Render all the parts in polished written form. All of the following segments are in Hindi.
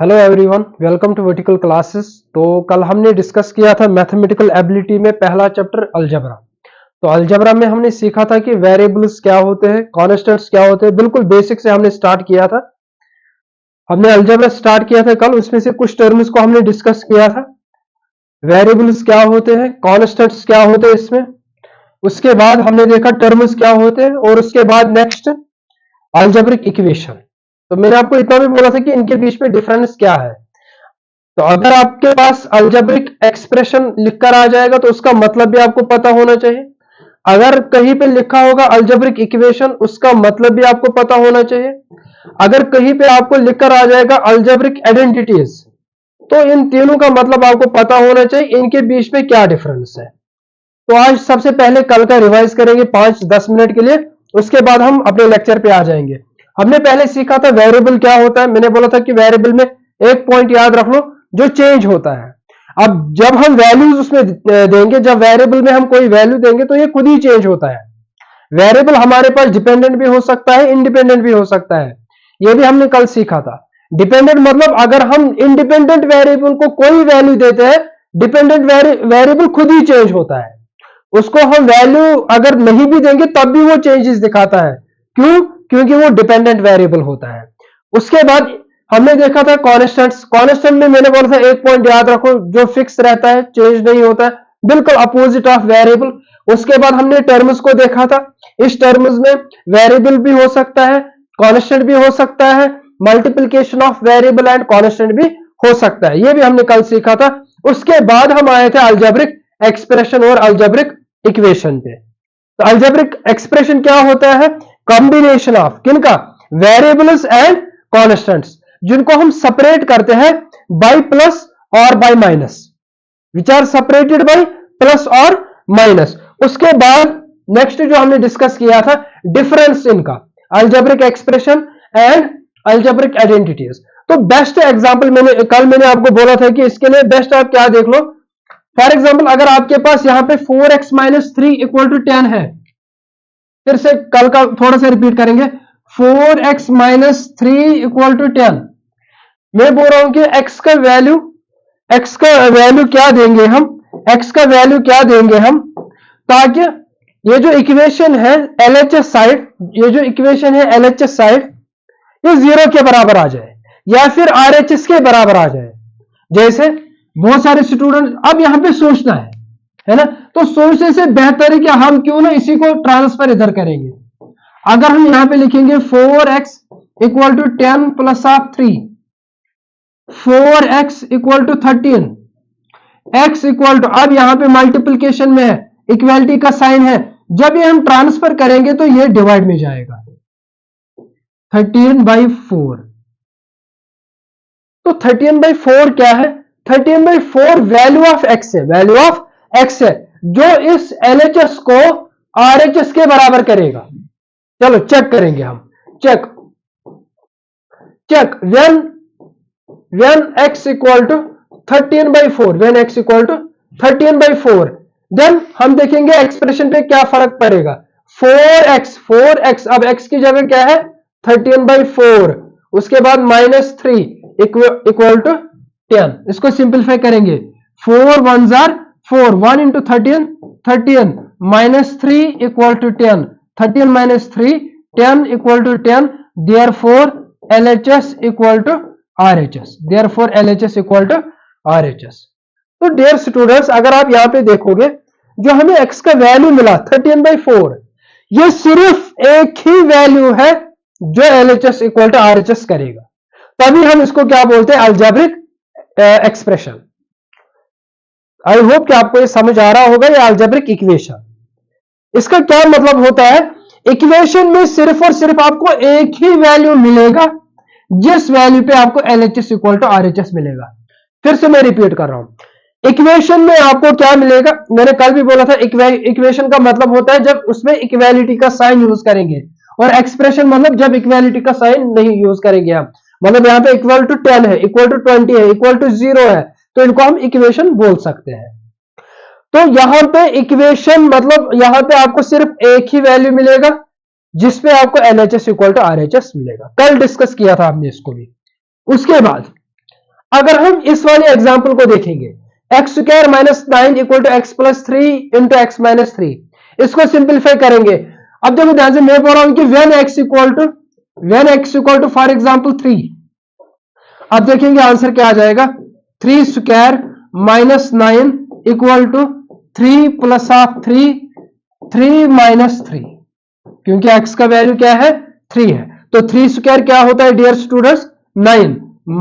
Hello everyone, welcome to vertical classes. तो कल हमने डिस्कस किया था मैथमेटिकल एबिलिटी में पहला चैप्टर अलजेब्रा। तो अलजेब्रा में हमने सीखा था कि वेरिएबल्स क्या होते हैं, कॉन्स्टेंट्स क्या होते हैं। बिल्कुल बेसिक से हमने स्टार्ट किया था। हमने अलजेब्रा स्टार्ट किया था कल, उसमें से कुछ टर्म्स को हमने डिस्कस किया था। वेरिएबल्स क्या होते हैं, कॉन्स्टेंट्स क्या होते हैं इसमें। उसके बाद हमने देखा टर्म्स क्या होते हैं, और उसके बाद नेक्स्ट अलजेब्रिक इक्वेशन। तो मैंने आपको इतना भी बोला था कि इनके बीच में डिफरेंस क्या है। तो अगर आपके पास अलजेब्रिक एक्सप्रेशन लिखकर आ जाएगा तो उसका मतलब भी आपको पता होना चाहिए। अगर कहीं पे लिखा होगा अलजेब्रिक इक्वेशन, उसका मतलब भी आपको पता होना चाहिए। अगर कहीं पे आपको लिखकर आ जाएगा अलजेब्रिक आइडेंटिटीज, तो इन तीनों का मतलब आपको पता होना चाहिए इनके बीच में क्या डिफरेंस है। तो आज सबसे पहले कल का रिवाइज करेंगे 5-10 मिनट के लिए, उसके बाद हम अपने लेक्चर पे आ जाएंगे। हमने पहले सीखा था वेरिएबल क्या होता है। मैंने बोला था कि वेरिएबल में एक पॉइंट याद रख लो, जो चेंज होता है। अब जब हम वैल्यूज उसमें देंगे, जब वेरिएबल में हम कोई वैल्यू देंगे तो ये खुद ही चेंज होता है। वेरिएबल हमारे पास डिपेंडेंट भी हो सकता है, इंडिपेंडेंट भी हो सकता है। ये भी हमने कल सीखा था। डिपेंडेंट मतलब अगर हम इंडिपेंडेंट वेरिएबल को कोई वैल्यू देते हैं, डिपेंडेंट वेरिएबल खुद ही चेंज होता है। उसको हम वैल्यू अगर नहीं भी देंगे तब भी वो चेंजेस दिखाता है। क्यों? क्योंकि वो डिपेंडेंट वेरिएबल होता है। उसके बाद हमने देखा था कॉन्स्टेंट्स। कॉन्स्टेंट में मैंने बोला था एक पॉइंट याद रखो, जो फिक्स रहता है, चेंज नहीं होता है, बिल्कुल अपोजिट ऑफ वेरिएबल। उसके बाद हमने टर्म्स को देखा था। इस टर्म्स में वेरिएबल भी हो सकता है, कॉन्स्टेंट भी हो सकता है, multiplication of variable and constant भी हो सकता है। ये भी हमने कल सीखा था। उसके बाद हम आए थे अलजेब्रिक एक्सप्रेशन और अलजेब्रिक इक्वेशन पे। तो अलजेब्रिक एक्सप्रेशन क्या होता है? कॉम्बिनेशन ऑफ किनका? वेरिएबल्स एंड कॉन्स्टेंट्स, जिनको हम सेपरेट करते हैं बाय प्लस और by minus, which are separated by plus और माइनस। उसके बाद नेक्स्ट जो हमने डिस्कस किया था, डिफरेंस इनका, algebraic expression and algebraic identities. तो बेस्ट एग्जांपल मैंने आपको बोला था कि इसके लिए बेस्ट आप क्या देख लो। फॉर एग्जाम्पल अगर आपके पास यहां पे 4x माइनस 3 इक्वल टू 10 है, फिर से कल का थोड़ा सा रिपीट करेंगे। 4x minus 3 equal to 10। मैं बोल रहा हूं कि x का वैल्यू क्या देंगे हम, x का वैल्यू क्या देंगे हम, ताकि ये जो इक्वेशन है LHS साइड, ये जो इक्वेशन है LHS साइड, ये 0 के बराबर आ जाए या फिर RHS के बराबर आ जाए। जैसे बहुत सारे स्टूडेंट, अब यहां पे सोचना है ना, तो सोचने से बेहतर है कि हम क्यों ना इसी को ट्रांसफर इधर करेंगे। अगर हम यहां पे लिखेंगे 4x equal to 10 plus of 3, 4x equal to 13, x equal to, अब यहां पे मल्टीप्लीकेशन में है, इक्वालिटी का साइन है, जब ये हम ट्रांसफर करेंगे तो ये डिवाइड में जाएगा, 13/4। तो 13/4 क्या है? 13/4 वैल्यू ऑफ x है, वैल्यू ऑफ x है, जो इस LHS को RHS के बराबर करेगा। चलो चेक करेंगे हम, check when x equal to 13/4, when x equal to 13/4, then हम देखेंगे एक्सप्रेशन पे क्या फर्क पड़ेगा। 4x, अब x की जगह क्या है? 13/4, उसके बाद -3 इक्वल टू 10। इसको सिंपलीफाई करेंगे, 4 1s are 4, 1 into 13 -3 equal to 10, 13 minus 3 10 equal to 10, therefore LHS equal to RHS, therefore LHS equal to RHS। तो डियर स्टूडेंट्स, अगर आप यहां पे देखोगे, जो हमें x का वैल्यू मिला 13/4, ये सिर्फ एक ही वैल्यू है जो LHS इक्वल टू RHS करेगा। तभी हम इसको क्या बोलते हैं? Algebraic expression. आई होप कि आपको ये समझ आ रहा होगा, ये अलजेब्रिक इक्वेशन। इसका क्या मतलब होता है? इक्वेशन में सिर्फ और सिर्फ आपको एक ही वैल्यू मिलेगा, जिस वैल्यू पे आपको LHS इक्वल टू RHS मिलेगा। फिर से मैं रिपीट कर रहा हूं, इक्वेशन में आपको क्या मिलेगा? मैंने कल भी बोला था, इक्वेशन का मतलब होता है जब उसमें इक्वालिटी का साइन यूज करेंगे, और एक्सप्रेशन मतलब जब इक्वालिटी का साइन नहीं यूज करेंगे हम। मतलब यहां पे इक्वल टू 10 है, इक्वल टू 20 है, इक्वल टू 0 है, तो इनको हम इक्वेशन बोल सकते हैं। तो यहां पे इक्वेशन मतलब यहां पे आपको सिर्फ एक ही वैल्यू मिलेगा, जिसपे आपको LHS इक्वल टू RHS मिलेगा। कल डिस्कस किया था हमने इसको भी। उसके बाद अगर हम इस वाले एग्जाम्पल को देखेंगे, X square minus 9 equal to X plus 3 into X minus 3, इसको सिंप्लीफाई करेंगे। अब देखो ध्यान से, मैं बोल रहा हूं कि when X equal to for example 3, अब देखेंगे आंसर क्या आ जाएगा। 3 square minus 9 equal to 3 plus of 3 minus 3, क्योंकि x का वैल्यू क्या है 3 है, तो 3 स्क्वायर क्या होता है dear students 9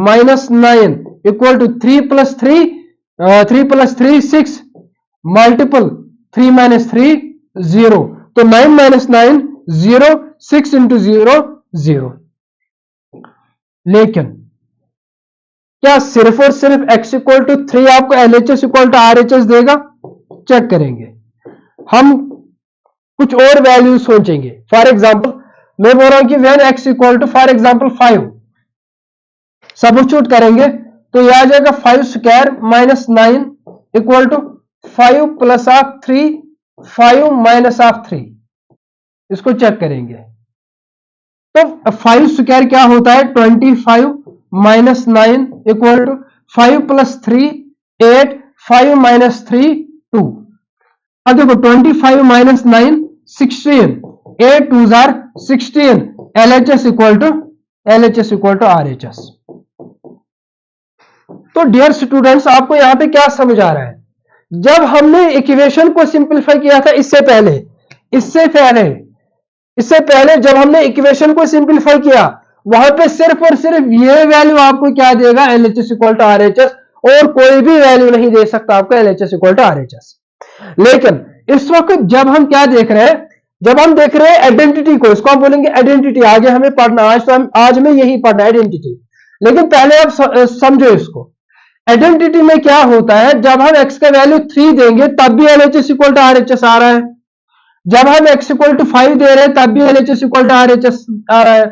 minus 9 equal to 3 plus 3 6 multiple 3 minus 3 0, तो 9 माइनस 9 0, 6 इंटू 0 0। लेकिन क्या सिर्फ और सिर्फ x इक्वल टू 3 आपको LHS इक्वल टू RHS देगा? चेक करेंगे, हम कुछ और वैल्यू सोचेंगे। फॉर एग्जाम्पल मैं बोल रहा हूं कि when x equal to for example 5, substitute करेंगे तो यह आ जाएगा 5 square minus 9 equal to 5 plus of 3 5 minus of 3, इसको चेक करेंगे तो 5 स्क्वायर क्या होता है 25 minus 9 equal to 5 plus 3 8 5 minus 3 2। अब देखो 25 माइनस 9 16, 8 2 जार 16, LHS इक्वल टू RHS। तो डियर स्टूडेंट्स आपको यहां पे क्या समझ आ रहा है, जब हमने इक्वेशन को सिंपलीफाई किया था इससे पहले जब हमने इक्वेशन को सिंपलीफाई किया, वहां पे सिर्फ और सिर्फ ये वैल्यू आपको क्या देगा LHS इक्वल टू RHS, और कोई भी वैल्यू नहीं दे सकता आपको LHS इक्वल टू RHS। लेकिन इस वक्त जब हम क्या देख रहे हैं, जब हम देख रहे हैं आइडेंटिटी को, इसको हम बोलेंगे आइडेंटिटी, आगे हमें पढ़ना, आज में यही पढ़ना आइडेंटिटी। लेकिन पहले आप समझो इसको, आइडेंटिटी में क्या होता है, जब हम x का वैल्यू 3 देंगे तब भी LHS इक्वल टू RHS आ रहा है, जब हम x इक्वल टू 5 दे रहे हैं तब भी LHS इक्वल टू RHS आ रहा है।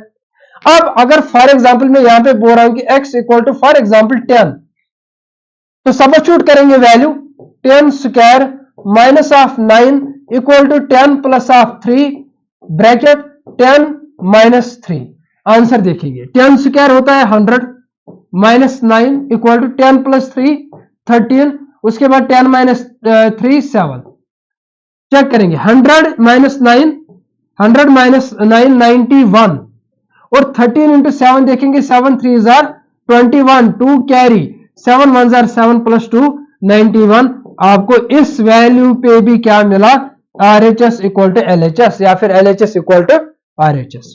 अब अगर फॉर एग्जाम्पल मैं यहां पे बोल रहा हूं कि x equal to for example 10, तो सब्स्टिट्यूट करेंगे value 10 square minus of 9 equal to 10 plus of 3 bracket 10 minus 3, answer देखेंगे 10 स्क्वायर होता है 100 माइनस 9 इक्वल टू 10 प्लस 3 13, उसके बाद 10 माइनस 3 7, चेक करेंगे 100 माइनस 9 91, और 13 इंटू 7 देखेंगे 7 3 जार 21 2 कैरी 7 1 जार 7 प्लस 2 91। आपको इस वैल्यू पे भी क्या मिला RHS इक्वल टू LHS या फिर LHS इक्वल टू RHS।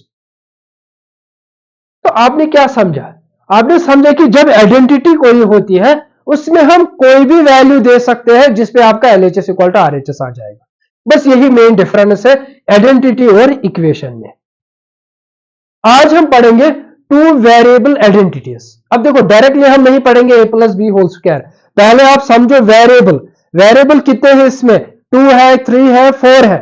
तो आपने क्या समझा, आपने समझा कि जब आइडेंटिटी कोई होती है उसमें हम कोई भी वैल्यू दे सकते हैं जिसपे आपका LHS इक्वल टू RHS आ जाएगा। बस यही मेन डिफरेंस है आइडेंटिटी और इक्वेशन में। आज हम पढ़ेंगे टू वेरिएबल आइडेंटिटीज। अब देखो डायरेक्टली हम नहीं पढ़ेंगे a plus B whole square, पहले आप समझो वेरिएबल कितने हैं इसमें, 2 है 3 है 4 है।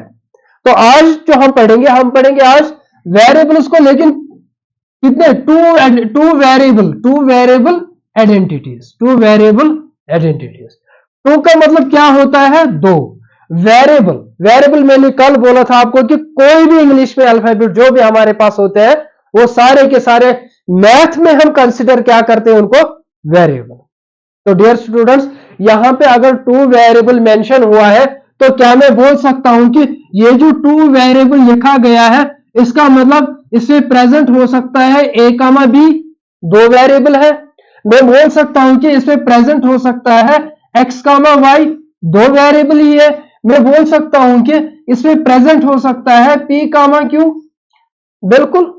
तो आज जो हम पढ़ेंगे आज वेरिएबल्स को, लेकिन कितने, टू वेरिएबल आइडेंटिटीज। टू का मतलब क्या होता है, दो। वेरिएबल मैंने कल बोला था आपको कि कोई भी इंग्लिश में अल्फाबेट जो भी हमारे पास होते हैं वो सारे के सारे मैथ में हम कंसिडर क्या करते हैं उनको, वेरिएबल। तो डियर स्टूडेंट्स यहां पे अगर टू वेरिएबल मेंशन हुआ है तो क्या मैं बोल सकता हूं कि ये जो टू वेरिएबल लिखा गया है इसका मतलब इसमें प्रेजेंट हो सकता है a कामा b, दो वेरिएबल है। मैं बोल सकता हूं कि इसमें प्रेजेंट हो सकता है x कामा y, दो वेरिएबल ही है। मैं बोल सकता हूं कि इसमें प्रेजेंट हो सकता है p कामा q, बिल्कुल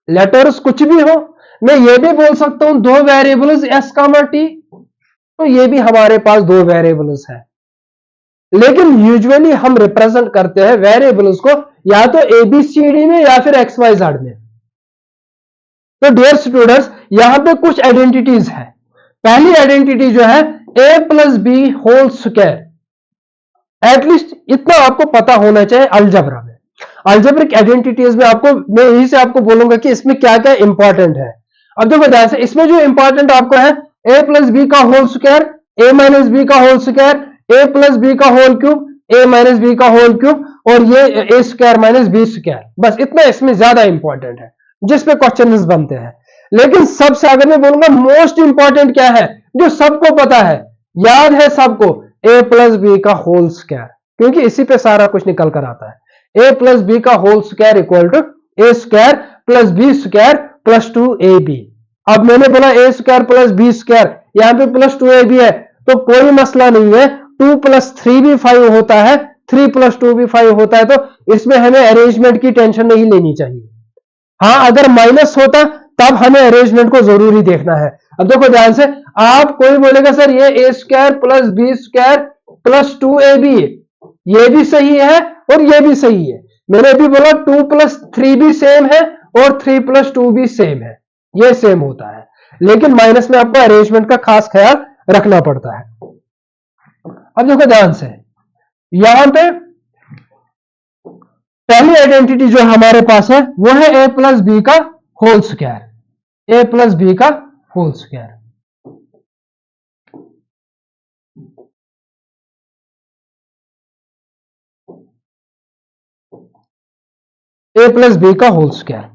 लेटर्स कुछ भी हो। मैं ये भी बोल सकता हूं दो वेरिएबल्स s कामा t, तो ये भी हमारे पास दो वेरिएबल्स है। लेकिन यूजुअली हम रिप्रेजेंट करते हैं वेरिएबल्स को या तो ABCD में या फिर XYZ में। तो डियर स्टूडेंट्स यहां पे कुछ आइडेंटिटीज है। पहली आइडेंटिटी जो है a plus B whole square, at least इतना आपको पता होना चाहिए अलजेब्रा में। अलजेब्रिक आइडेंटिटीज में आपको, मैं यही से आपको बोलूंगा कि इसमें क्या क्या इंपॉर्टेंट है। अब देखो ध्यान से, इसमें जो इंपॉर्टेंट आपको है a प्लस बी का whole square, a minus b का whole square, a plus B का whole cube, a minus b का होल क्यूब, और ये a square minus b square. बस इतना इसमें ज्यादा इंपॉर्टेंट है जिसपे क्वेश्चन बनते हैं। लेकिन सबसे अगर मैं बोलूंगा मोस्ट इंपॉर्टेंट क्या है, जो सबको पता है, याद है सबको, ए प्लस बी का होल स्क्वायर, क्योंकि इसी पे सारा कुछ निकल कर आता है। ए प्लस बी का whole square equal to A square plus B square plus 2ab। अब मैंने बोला A square plus B square, यहां पे प्लस 2ab है, तो कोई मसला नहीं है, 2 + 3 भी 5 होता है, 3 + 2 भी 5 होता है, तो इसमें हमें अरेंजमेंट की टेंशन नहीं लेनी चाहिए। हाँ, अगर माइनस होता तब हमें अरेंजमेंट को जरूरी देखना है। अब देखो ध्यान से, आप कोई बोलेगा सर ये a square plus B square plus 2ab, ये भी सही है और ये भी सही है। मैंने भी बोला 2 + 3 भी सेम है और 3 + 2 भी सेम है, ये सेम होता है, लेकिन माइनस में आपको अरेंजमेंट का खास ख्याल रखना पड़ता है। अब देखो ध्यान से, यहां पे पहली आइडेंटिटी जो हमारे पास है वो है ए प्लस बी का whole square, a plus B का whole square. A plus B का होल स्क्वायर,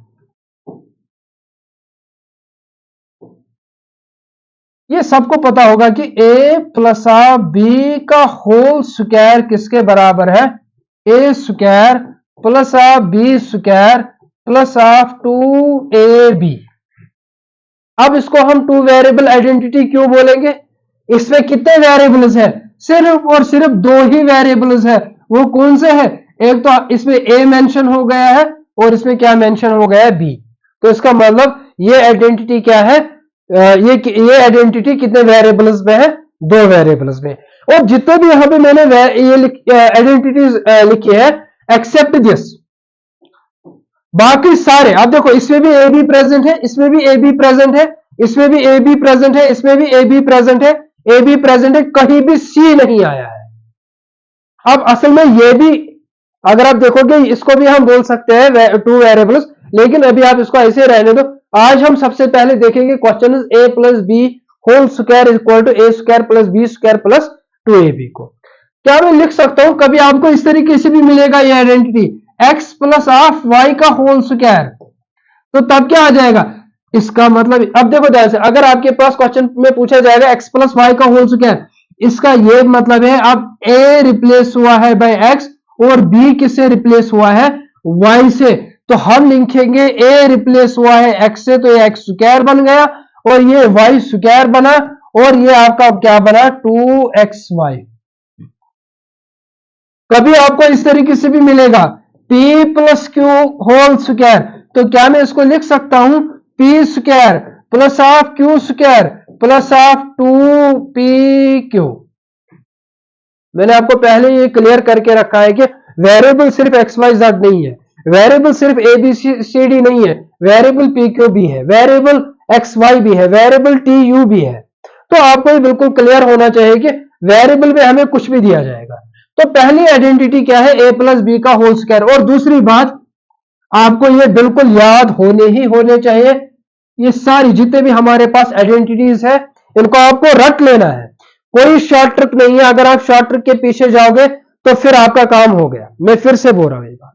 ये सबको पता होगा कि a प्लस बी का होल स्क्वायर किसके बराबर है, a square plus B square plus 2ab। अब इसको हम 2 वेरिएबल आइडेंटिटी क्यों बोलेंगे, इसमें कितने वेरिएबल्स है, सिर्फ और सिर्फ 2 ही वेरिएबल्स है। वो कौन से है, एक तो इसमें a मेंशन हो गया है और इसमें क्या मेंशन हो गया है, b। तो इसका मतलब ये आइडेंटिटी क्या है, ये आइडेंटिटी कितने वेरिएबल्स में है, 2 वेरिएबल्स में। और जितने भी यहां पे मैंने ये आइडेंटिटीज लिखी है एक्सेप्ट दिस, बाकी सारे, अब देखो इसमें भी ए बी प्रेजेंट है, इसमें भी ए बी प्रेजेंट है, इसमें भी ए बी प्रेजेंट है, इसमें भी ए बी प्रेजेंट है, ए बी प्रेजेंट है, कहीं भी सी नहीं आया है। अब असल में ये भी अगर आप देखोगे इसको भी हम बोल सकते हैं 2 वेरिएबल्स, लेकिन अभी आप इसको ऐसे रहने दो। आज हम सबसे पहले देखेंगे question A plus B whole square equal to A square plus B square plus 2ab को क्या मैं लिख सकता हूं, कभी आपको इस तरीके से भी मिलेगा ये identity x plus half Y का होल स्क्वायर, तो तब क्या आ जाएगा, इसका मतलब अब देखो ध्यान से, अगर आपके पास क्वेश्चन में पूछा जाएगा x प्लस वाई का होल स्क्वायर, इसका ये मतलब है अब a रिप्लेस हुआ है बाय x और b किससे रिप्लेस हुआ है, y से, तो हम लिखेंगे a रिप्लेस हुआ है x से, तो ये x स्क्वायर बन गया और ये y स्क्वायर बना और ये आपका क्या बना 2xy। कभी आपको इस तरीके से भी मिलेगा p plus Q whole square, तो क्या मैं इसको लिख सकता हूं p square plus half Q square plus half 2pq। मैंने आपको पहले ये क्लियर करके रखा है कि वेरिएबल सिर्फ एक्स वाई जेड नहीं है, वेरिएबल सिर्फ ए बी सी डी नहीं है, वेरिएबल पी क्यू भी है, वेरिएबल एक्स वाई भी है, वेरिएबल टी यू भी है। तो आपको ये बिल्कुल क्लियर होना चाहिए कि वेरिएबल में हमें कुछ भी दिया जाएगा। तो पहली आइडेंटिटी क्या है, ए प्लस बी का होल स्क्वायर। और दूसरी बात आपको ये बिल्कुल याद होने ही होने चाहिए, ये सारी जितने भी हमारे पास आइडेंटिटीज है इनको आपको रट लेना है, कोई शॉर्ट ट्रिक नहीं है। अगर आप शॉर्ट ट्रिक के पीछे जाओगे तो फिर आपका काम हो गया। मैं फिर से बोल रहा हूं ये बात,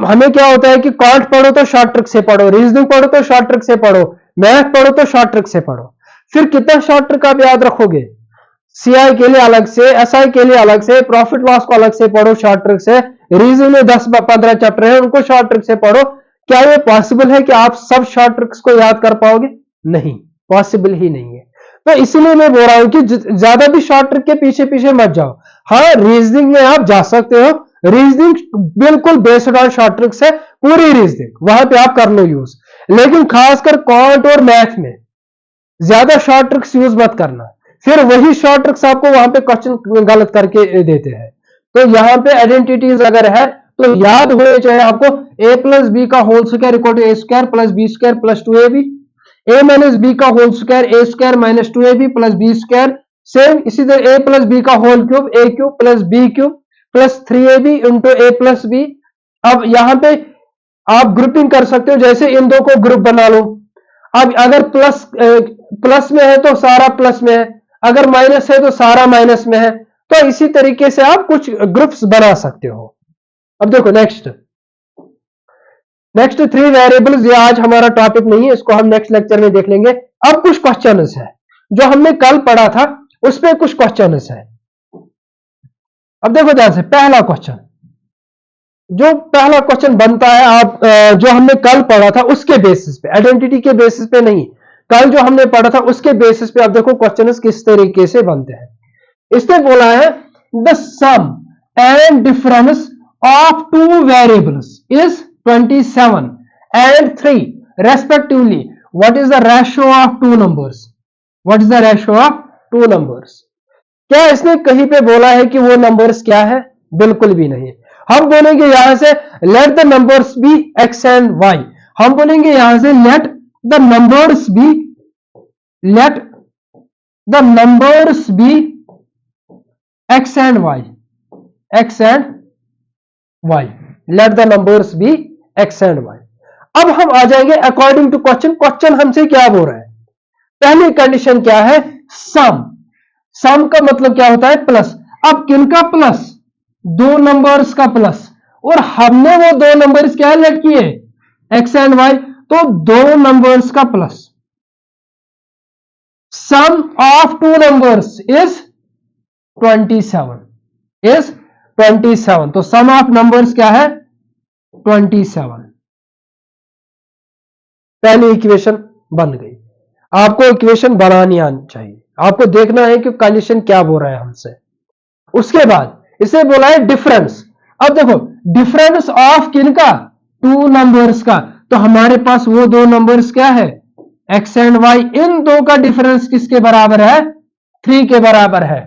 हमें क्या होता है कि कॉन्ट पढ़ो तो शॉर्ट ट्रिक से पढ़ो, रीजनिंग पढ़ो तो शॉर्ट ट्रिक से पढ़ो, मैथ पढ़ो तो शॉर्ट ट्रिक से पढ़ो। फिर कितना शॉर्ट ट्रिक आप याद रखोगे, सीआई के लिए अलग से, एसआई के लिए अलग से, प्रॉफिट लॉस को अलग से पढ़ो शॉर्ट ट्रिक से, रीजनिंग में 10-15 चैप्टर है उनको शॉर्ट ट्रिक से पढ़ो। क्या ये पॉसिबल है कि आप सब शॉर्ट ट्रिक्स को याद कर पाओगे, नहीं, पॉसिबल ही नहीं है। तो इसीलिए मैं बोल रहा हूं कि ज्यादा भी शॉर्ट ट्रिक के पीछे पीछे मत जाओ। हाँ, रीजनिंग में आप जा सकते हो, रीजनिंग बिल्कुल बेस्ड ऑन शॉर्ट ट्रिक्स है, पूरी रीजनिंग वहां पे आप कर लो यूज, लेकिन खासकर क्वांट और मैथ में ज्यादा शॉर्ट ट्रिक्स यूज मत करना, फिर वही शॉर्ट ट्रिक्स आपको वहां पे क्वेश्चन गलत करके देते हैं। तो यहां पे आइडेंटिटीज अगर है तो याद होने चाहिए आपको, ए प्लस बी का whole square equal to A square plus B square plus 2ab, a minus b का whole square a square minus 2ab plus B square, same इसी तरह ए प्लस बी का whole cube a cube plus b cube plus 3ab into a plus b. अब यहां पे आप ग्रुपिंग कर सकते हो, जैसे इन दो को ग्रुप बना लो। अब अगर प्लस में है तो सारा प्लस में है, अगर माइनस है तो सारा माइनस में है, तो इसी तरीके से आप कुछ ग्रुप्स बना सकते हो। अब देखो नेक्स्ट 3 वेरिएबल्स, ये आज हमारा टॉपिक नहीं है, इसको हम नेक्स्ट लेक्चर में देख लेंगे। अब कुछ क्वेश्चंस है जो हमने कल पढ़ा था, उस पे कुछ क्वेश्चंस है। अब देखो ध्यान से, पहला क्वेश्चन, जो पहला क्वेश्चन बनता है आप जो हमने कल पढ़ा था उसके बेसिस पे, आइडेंटिटी के बेसिस पे नहीं, कल जो हमने पढ़ा था उसके बेसिस पे। अब देखो क्वेश्चन किस तरीके से बनते हैं। इसने बोला है the sum and difference of 2 variables is 27 and 3 respectively. What is the ratio of 2 numbers? What is the ratio of 2 numbers? क्या इसने कहीं पे बोला है कि वो नंबर्स क्या है? बिल्कुल भी नहीं। हम बोलेंगे यहां से let the numbers be X and Y. हम बोलेंगे यहां से let the numbers be X and Y, X and Y, let the numbers be X and Y. अब हम आ जाएंगे अकॉर्डिंग टू क्वेश्चन। क्वेश्चन हमसे क्या बोल रहा है? पहली कंडीशन क्या है? सम। सम का मतलब क्या होता है? प्लस। अब किनका प्लस? 2 नंबर्स का प्लस, और हमने वो 2 नंबर्स क्या लेट किए? एक्स एंड वाई, तो 2 नंबर्स का plus. Sum of 2 numbers is 27, तो सम ऑफ नंबर्स क्या है? 27। पहली इक्वेशन बन गई। आपको इक्वेशन बनानी आनी चाहिए, आपको देखना है कि कंडीशन क्या बोल रहा है हमसे। उसके बाद इसे बोला है डिफरेंस। अब देखो डिफरेंस ऑफ किनका? 2 नंबर्स का। तो हमारे पास वो 2 नंबर्स क्या है? X and Y. इन 2 का डिफरेंस किसके बराबर है? 3 के बराबर है।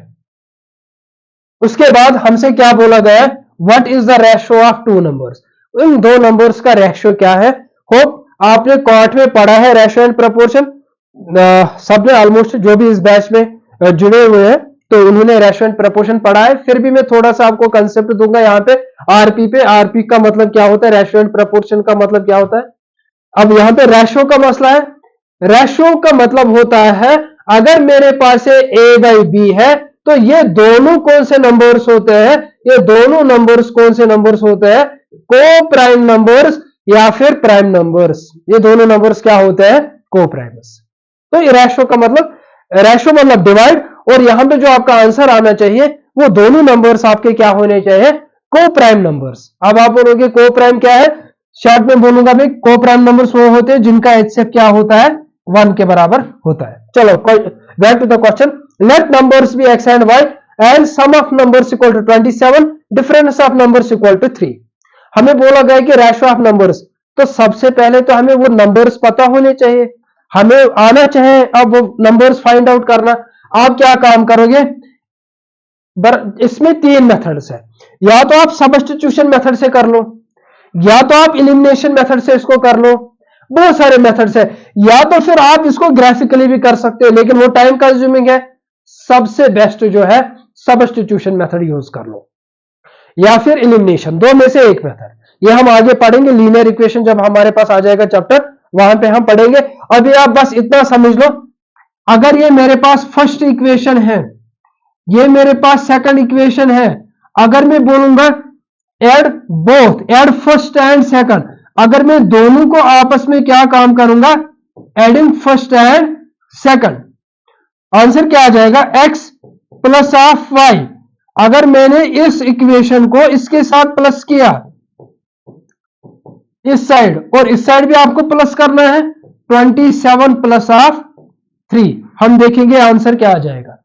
उसके बाद हमसे क्या बोला गया? What is the ratio of 2 numbers. In 2 numbers का रेशियो क्या है? होप आपने क्वार्ट में पढ़ा है रेशियो एंड प्रोपोर्शन। सबने ऑलमोस्ट जो भी इस बैच में जुड़े हुए हैं तो उन्होंने रेशियो एंड प्रोपोर्शन पढ़ा है। फिर भी मैं थोड़ा सा आपको कंसेप्ट दूंगा यहाँ पे आरपी पे। आरपी का मतलब क्या होता है, रेशियो एंड प्रोपोर्शन का मतलब क्या होता है। अब यहाँ पे रेशियो का मसला है। रेशियो का मतलब होता है अगर मेरे पास ए बाई बी है तो ये दोनों कौन से नंबर्स होते हैं? ये दोनों नंबर्स कौन से नंबर्स होते हैं? को प्राइम नंबर्स या फिर प्राइम नंबर्स। ये दोनों नंबर्स क्या होते हैं? को प्राइम्स। तो ये रेशियो का मतलब, रेशियो मतलब डिवाइड, और यहां पे जो आपका आंसर आना चाहिए वो दोनों नंबर्स आपके क्या होने चाहिए? को प्राइम नंबर्स। अब आप बोलोगे को प्राइम क्या है? शॉर्ट में बोलूंगा मैं, को प्राइम नंबर्स वो होते हैं जिनका एचसीएफ क्या होता है? 1 के बराबर होता है। चलो back to the question. Let numbers be X and Y and sum of numbers equal to 27, difference of numbers equal to 3। हमें बोला गया कि रेशियो ऑफ नंबर्स, तो सबसे पहले तो हमें वो नंबर्स पता होने चाहिए, हमें आना चाहिए अब वो नंबर्स फाइंड आउट करना। आप क्या काम करोगे? इसमें 3 मेथड्स है। या तो आप सब्स्टिट्यूशन मेथड से कर लो, या तो आप एलिमिनेशन मेथड से इसको कर लो, बहुत सारे मेथड्स है। या तो फिर आप इसको ग्राफिकली भी कर सकते हो, लेकिन वो टाइम कंज्यूमिंग है। सबसे बेस्ट जो है सब्स्टिट्यूशन मेथड यूज कर लो, या फिर एलिमिनेशन, 2 में से एक मेथड। ये हम आगे पढ़ेंगे, लीनियर इक्वेशन जब हमारे पास आ जाएगा चैप्टर, वहां पे हम पढ़ेंगे। अभी आप बस इतना समझ लो, अगर ये मेरे पास फर्स्ट इक्वेशन है, ये मेरे पास सेकंड इक्वेशन है, अगर मैं बोलूंगा add both, add first and second, अगर मैं दोनों को आपस में क्या काम करूंगा? Adding first and second, answer क्या आ जाएगा? x plus of Y. अगर मैंने इस इक्वेशन को इसके साथ प्लस किया, इस साइड और इस साइड भी आपको प्लस करना है, 27 प्लस ऑफ 3, हम देखेंगे आंसर क्या आ जाएगा।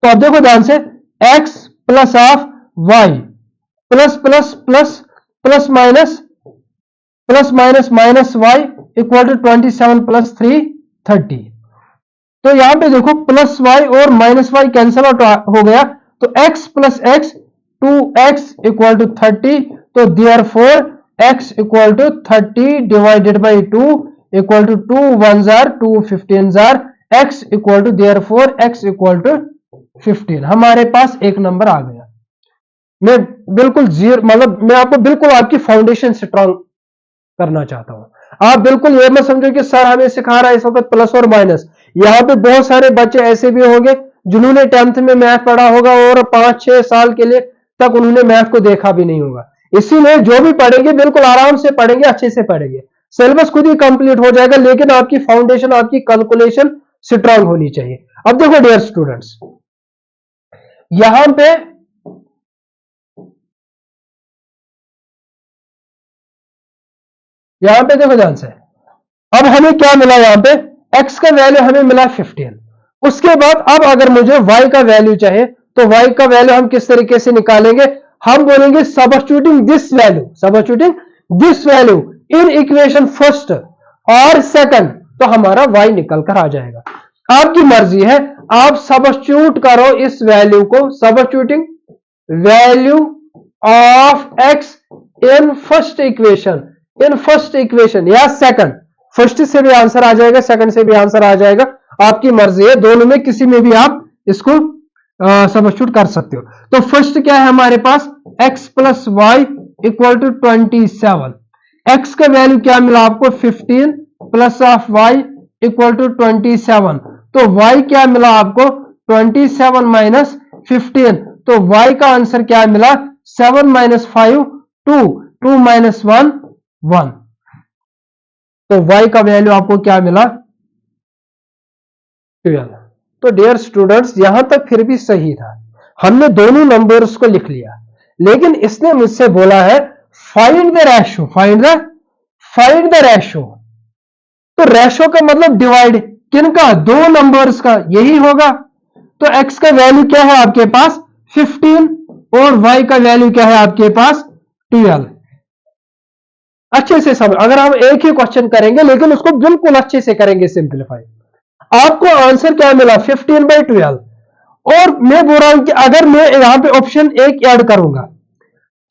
तो अब देखो ध्यान से, x plus of Y plus plus plus plus minus minus Y equal to 27 plus 3 30। तो यहां पे देखो प्लस वाई और माइनस वाई कैंसिल आउट हो गया, तो x plus X 2x equal to 30। तो therefore x equal to 30 divided by 2 equal to 2 1 जार 2 15 जार, x equal to therefore x equal to 15। हमारे पास एक नंबर आ गया। मैं बिल्कुल जीरो, मतलब मैं आपको बिल्कुल आपकी फाउंडेशन स्ट्रांग करना चाहता हूं। आप बिल्कुल ये मत समझो कि सर हमें सिखा रहा है इस वक्त प्लस और माइनस। यहां पे बहुत सारे बच्चे ऐसे भी होंगे जिन्होंने 10th में मैथ पढ़ा होगा और 5-6 साल के लिए तक उन्होंने मैथ को देखा भी नहीं होगा। इसीलिए जो भी पढ़ेंगे बिल्कुल आराम से पढ़ेंगे, अच्छे से पढ़ेंगे, सिलेबस खुद ही कंप्लीट हो जाएगा, लेकिन आपकी फाउंडेशन, आपकी कैलकुलेशन स्ट्रांग होनी चाहिए। अब देखो डियर स्टूडेंट्स, यहां पे देखो ध्यान से, अब हमें क्या मिला, यहां पे x का वैल्यू हमें मिला 15। उसके बाद अब अगर मुझे y का वैल्यू चाहिए तो y का वैल्यू हम किस तरीके से निकालेंगे, हम बोलेंगे substituting this value in equation first और सेकंड, तो हमारा y निकल कर आ जाएगा। आपकी मर्जी है, आप सबस्टिट्यूट करो इस वैल्यू को, substituting value of x in first equation या सेकंड, फर्स्ट से भी आंसर आ जाएगा, सेकंड से भी आंसर आ जाएगा, आपकी मर्जी है, दोनों में किसी में भी आप इसको सबस्टिट्यूट कर सकते हो। तो फर्स्ट क्या है हमारे पास, x plus Y equal to 27, x का वैल्यू क्या मिला आपको 15 plus of y equal to 27, तो y क्या मिला आपको 27 माइनस 15, तो y का आंसर क्या मिला 7 माइनस 5 2, 2 माइनस 1 1, तो y का वैल्यू आपको क्या मिला 12। तो डियर स्टूडेंट्स यहां तक फिर भी सही था, हमने दोनों नंबर्स को लिख लिया, लेकिन इसने मुझसे बोला है फाइंड द रेशो, तो रेशो का मतलब डिवाइड किनका, दो नंबर्स का, यही होगा। तो x का वैल्यू क्या है आपके पास 15 और y का वैल्यू क्या है आपके पास 12। अच्छे से समझ, अगर हम एक ही क्वेश्चन करेंगे लेकिन उसको बिल्कुल अच्छे से करेंगे सिंप्लीफाई, आपको आंसर क्या मिला 15/12। और मैं बोल रहा हूं कि अगर मैं यहां पे ऑप्शन एक ऐड करूंगा,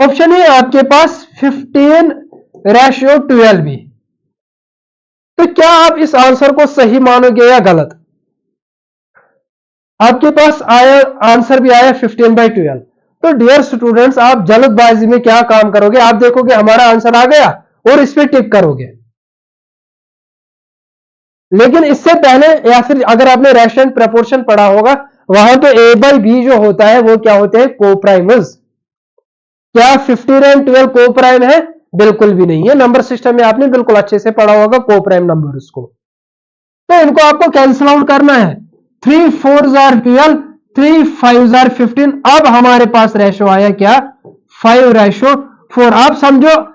ऑप्शन है आपके पास 15/12 भी, तो क्या आप इस आंसर को सही मानोगे या गलत। आपके पास आया आंसर भी आया 15/12, तो डियर स्टूडेंट्स आप जल्दबाजी में क्या काम करोगे, आप देखोगे हमारा आंसर आ गया और इस पे टिक करोगे, लेकिन इससे पहले या फिर अगर आपने रेशनल प्रपोर्शन पढ़ा होगा, वहां पे a बाई बी जो होता है वो क्या होते हैं, कोप्राइमर्स। क्या 15 एंड 12 कोप्राइम है, बिल्कुल भी नहीं है, नंबर सिस्टम में आपने बिल्कुल अच्छे से पढ़ा होगा कोप्राइम नंबर उसको, तो इनको आपको कैंसिल आउट करना है, 3 4 12, 3 5 15, अब हमारे पास रेशो आया क्या 5/4। आप समझो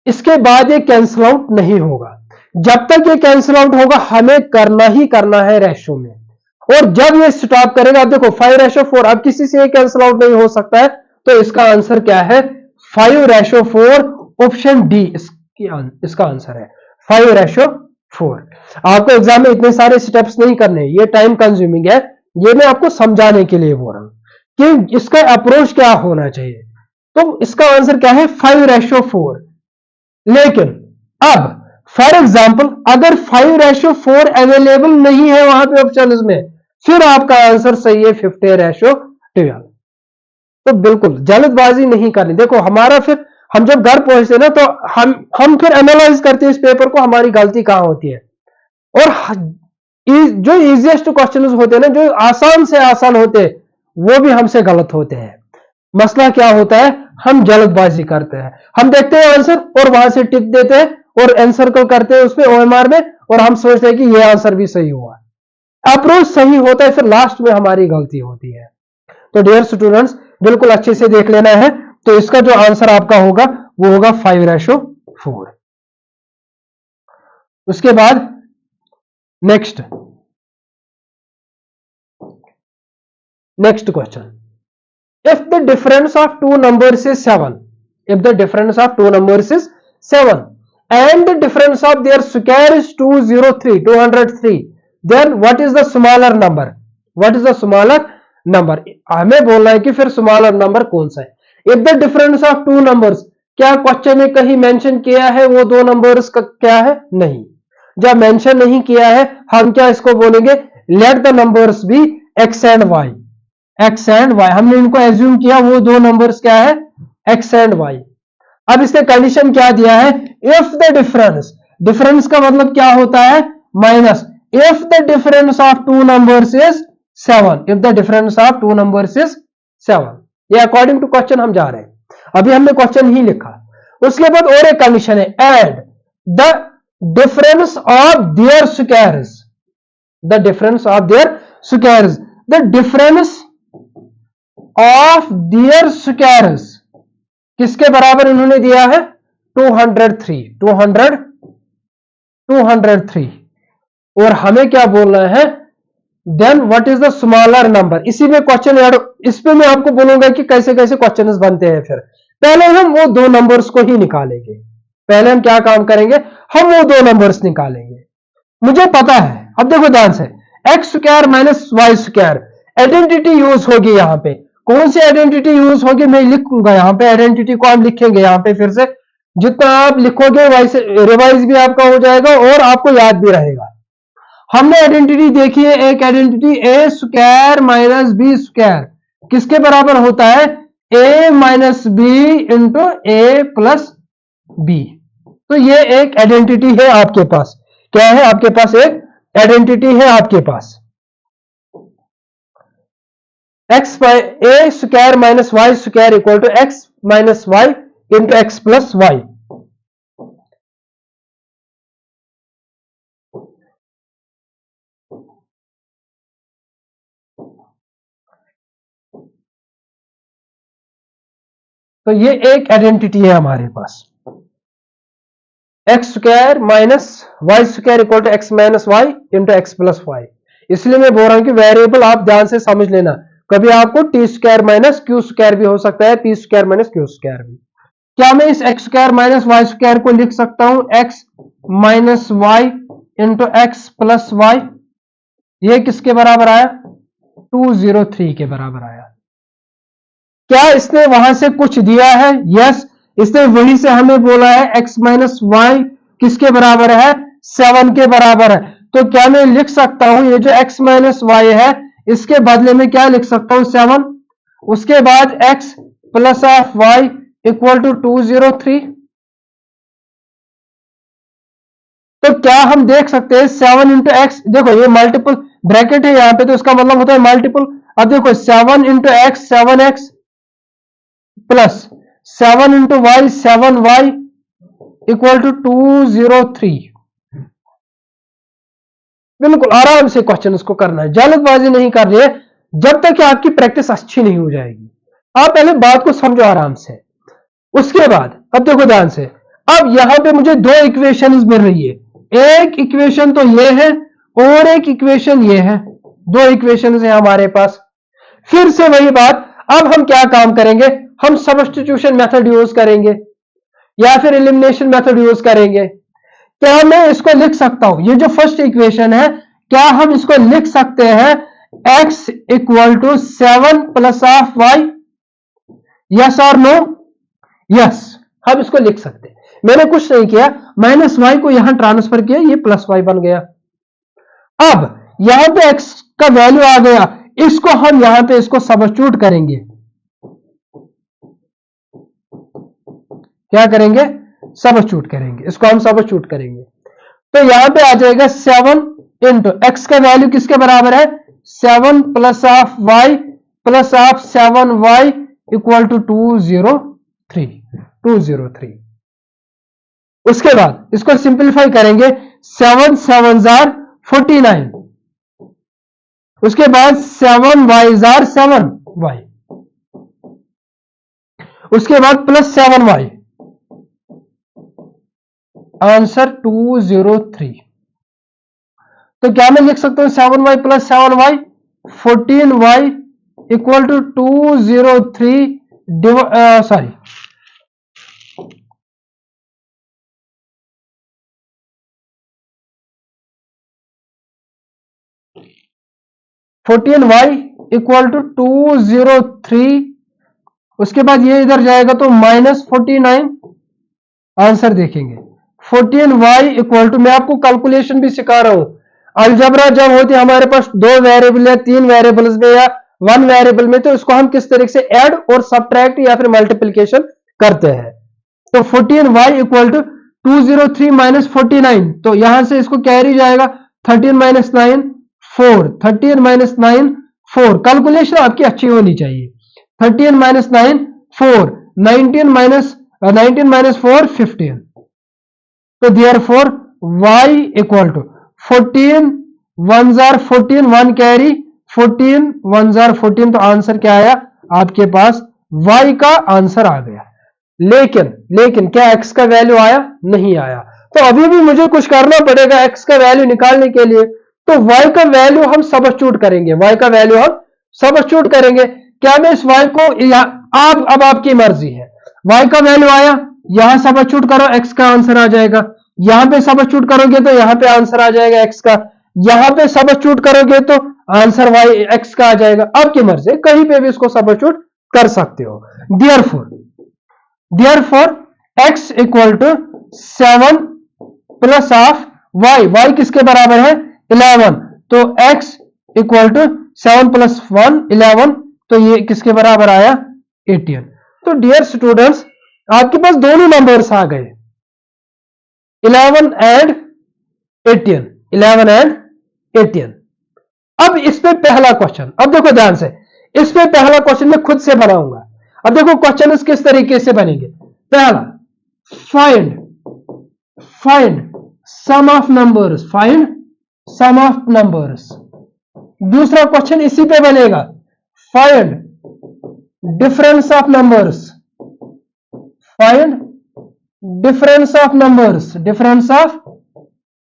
इसके बाद ये कैंसिल आउट नहीं होगा, जब तक ये कैंसिल आउट होगा हमें करना ही करना है रेशो में, और जब ये स्टॉप करेगा, आप देखो 5/4, अब किसी से ये कैंसिल आउट नहीं हो सकता है, तो इसका आंसर क्या है 5/4, ऑप्शन डी इसका आंसर है 5/4। आपको एग्जाम में इतने सारे स्टेप्स नहीं करने, ये टाइम कंज्यूमिंग है, ये मैं आपको समझाने के लिए बोल रहा हूं कि इसका अप्रोच क्या होना चाहिए। तो इसका आंसर क्या है 5/4, लेकिन अब फॉर एग्जाम्पल अगर 5/4 अवेलेबल नहीं है वहां पे ऑप्शन में, फिर आपका आंसर सही है 15/12। तो बिल्कुल जल्दबाजी नहीं करनी, देखो हमारा फिर हम जब घर पहुंचते ना तो हम फिर एनालाइज करते हैं इस पेपर को, हमारी गलती कहां होती है, और जो इजीएस्ट क्वेश्चन होते हैं ना, जो आसान से आसान होते हैं, वो भी हमसे गलत होते हैं। मसला क्या होता है, हम जल्दबाजी करते हैं, हम देखते हैं आंसर और वहां से टिक देते हैं और आंसर को करते हैं उस पर OMR में, और हम सोचते हैं कि ये आंसर भी सही हुआ, अप्रोच सही होता है, फिर लास्ट में हमारी गलती होती है। तो डियर स्टूडेंट्स बिल्कुल अच्छे से देख लेना है, तो इसका जो आंसर आपका होगा वो होगा 5/4। उसके बाद next question, if the difference of two numbers is 7, and the difference of their square is 203, then what is the smaller number, हमें बोलना है कि फिर स्मॉलर नंबर कौन सा है। if the difference of two numbers, क्या क्वेश्चन में कहीं मेंशन किया है वो दो नंबर्स का क्या है, नहीं, जब मेंशन नहीं किया है हम क्या इसको बोलेंगे, let the numbers be x and y, हमने इनको एज्यूम किया वो दो नंबर्स क्या है x एंड y। अब इसने कंडीशन क्या दिया है, इफ द डिफरेंस का मतलब क्या होता है minus, if the difference of two numbers is 7, if the difference of two numbers is 7, ये अकॉर्डिंग टू क्वेश्चन हम जा रहे हैं। अभी हमने क्वेश्चन ही लिखा। उसके बाद और एक कंडीशन है, add the difference of their squares, the difference of their squares, the difference of their squares किसके बराबर इन्होंने दिया है, 203 और हमें क्या बोलना है, then what is the smaller number. इसी में क्वेश्चन ऐड, इस पे मैं आपको बोलूंगा कि कैसे कैसे क्वेश्चन बनते हैं। फिर पहले हम वो दो नंबर्स को ही निकालेंगे। पहले हम क्या काम करेंगे, हम वो दो नंबर्स निकालेंगे। मुझे पता है, अब देखो ध्यान से, x square minus y square identity use होगी। यहां पे कौन सी आइडेंटिटी यूज होगी, मैं लिखूंगा यहां पे, आइडेंटिटी को हम लिखेंगे यहां पे। फिर से जितना आप लिखोगे वैसे रिवाइज भी आपका हो जाएगा और आपको याद भी रहेगा। हमने आइडेंटिटी देखी है, एक आइडेंटिटी ए स्क्वायर माइनस बी स्क्वायर किसके बराबर होता है, ए minus B into a plus B. तो ये एक आइडेंटिटी है आपके पास। क्या है आपके पास, एक आइडेंटिटी है आपके पास। X a square minus y square equal to x minus y into x plus y. तो ये एक आइडेंटिटी है हमारे पास, x square minus y square equal to x minus y into x plus y. इसलिए मैं बोल रहा हूं कि वेरिएबल आप ध्यान से समझ लेना। कभी आपको t square minus q square भी हो सकता है, p square minus q square भी। क्या मैं इस x square minus y square को लिख सकता हूं x minus y into x plus y. ये किसके बराबर आया, 203 के बराबर आया। क्या इसने वहां से कुछ दिया है, यस, इसने वहीं से हमें बोला है x माइनस वाई किसके बराबर है, 7 के बराबर है। तो क्या मैं लिख सकता हूं ये जो x माइनस वाई है इसके बदले में क्या लिख सकता हूं, 7। उसके बाद x plus of y equal to 203। तो क्या हम देख सकते हैं 7 इंटू एक्स, देखो ये मल्टीपल ब्रैकेट है यहां पे, तो इसका मतलब होता है मल्टीपल। अब देखो 7 into x 7x plus 7 into y 7y equal to 203। बिल्कुल आराम से क्वेश्चन उसको करना है, जल्दबाजी नहीं कर रही है, जब तक कि आपकी प्रैक्टिस अच्छी नहीं हो जाएगी। आप पहले बात को समझो आराम से। उसके बाद अब देखो ध्यान से, अब यहां पे मुझे दो इक्वेशंस मिल रही है। एक इक्वेशन तो ये है और एक इक्वेशन ये है, दो इक्वेशंस है हमारे पास। फिर से वही बात, अब हम क्या काम करेंगे, हम सब्स्टिट्यूशन मेथड यूज करेंगे या फिर एलिमिनेशन मेथड यूज करेंगे। क्या मैं इसको लिख सकता हूं, ये जो फर्स्ट इक्वेशन है क्या हम इसको लिख सकते हैं x equal to 7 plus of y, yes और नो, यस, हम इसको लिख सकते हैं। मैंने कुछ नहीं किया, माइनस वाई को यहां ट्रांसफर किया, ये प्लस वाई बन गया। अब यहां पे x का वैल्यू आ गया, इसको हम यहां पे इसको सब्स्टिट्यूट करेंगे। क्या करेंगे, सब्स्टिट्यूट करेंगे, इसको हम सब्स्टिट्यूट करेंगे। तो यहां पे आ जाएगा 7 इंटू एक्स का वैल्यू किसके बराबर है, 7 plus of Y plus of 7y equal to 203। उसके बाद इसको सिंप्लीफाई करेंगे, 7 7 जार 49, उसके बाद 7y जार 7y, उसके बाद प्लस 7y, आंसर 203। तो क्या मैं लिख सकता हूं 7y plus 7y 14y equal to 203 sorry 14y equal to 203। उसके बाद ये इधर जाएगा तो माइनस 49, आंसर देखेंगे 14y इक्वल टू, मैं आपको कैलकुलेशन भी सिखा रहा हूं। अलजबरा जब होती है हमारे पास दो वेरिएबल या तीन वेरिएबल्स में या वन वेरिएबल में, तो इसको हम किस तरीके से ऐड और सब्ट्रैक्ट या फिर मल्टीप्लिकेशन करते हैं। तो 14y इक्वल टू 203 माइनस 49, तो यहां से इसको कैरी जाएगा 13 माइनस 9 4, 13 माइनस 9 4, कैलकुलेशन आपकी अच्छी होनी चाहिए। 13 माइनस 9 4, 19 माइनस 4 15। तो देयरफॉर y इक्वल टू 14 1 जार 14 1 कैरी 14 1 जार 14। तो आंसर क्या आया आपके पास? y का आंसर आ गया। लेकिन क्या x का वैल्यू आया? नहीं आया। तो अभी भी मुझे कुछ करना पड़ेगा x का वैल्यू निकालने के लिए। तो y का वैल्यू हम सबस्टिट्यूट करेंगे। y का वैल्यू हम सबस्टिट्यूट करेंगे। क्या मैं इस y को अब आपकी मर्जी है। y का वैल्यू आया, यहां सबस्टिट्यूट करो, x का आंसर आ जाएगा। यहां पे सबस्टिट्यूट करोगे तो यहां पे आंसर आ जाएगा x का। यहां पे सबस्टिट्यूट करोगे तो आंसर x का आ जाएगा। आपकी मर्जी, कहीं पे भी इसको सबस्टिट्यूट कर सकते हो। Therefore x equal to 7 plus of y किसके बराबर है? 11। तो x इक्वल टू 7 प्लस 1 11। तो ये किसके बराबर आया? 18। तो डियर स्टूडेंट्स, आपके पास दोनों नंबर्स आ गए, 11 एंड 18। 11 एंड 18। अब इस पे पहला क्वेश्चन, अब देखो ध्यान से, इस पे पहला क्वेश्चन मैं खुद से बनाऊंगा। अब देखो क्वेश्चन किस तरीके से बनेंगे। पहला, find sum of numbers, find sum of numbers. दूसरा क्वेश्चन इसी पे बनेगा, find difference of numbers, find difference of numbers, difference of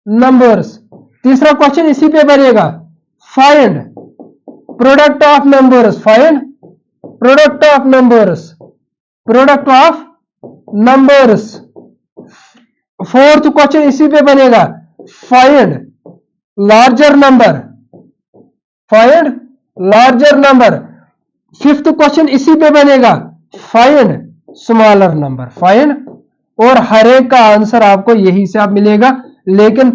numbers. तीसरा क्वेश्चन इसी पे बनेगा, find product of numbers, find product of numbers, product of numbers. Fourth question इसी पे बनेगा, find larger number, find larger number. Fifth question इसी पे बनेगा, फाइंड स्मॉलर नंबर, फाइंड। और हर एक का आंसर आपको यही से आप मिलेगा। लेकिन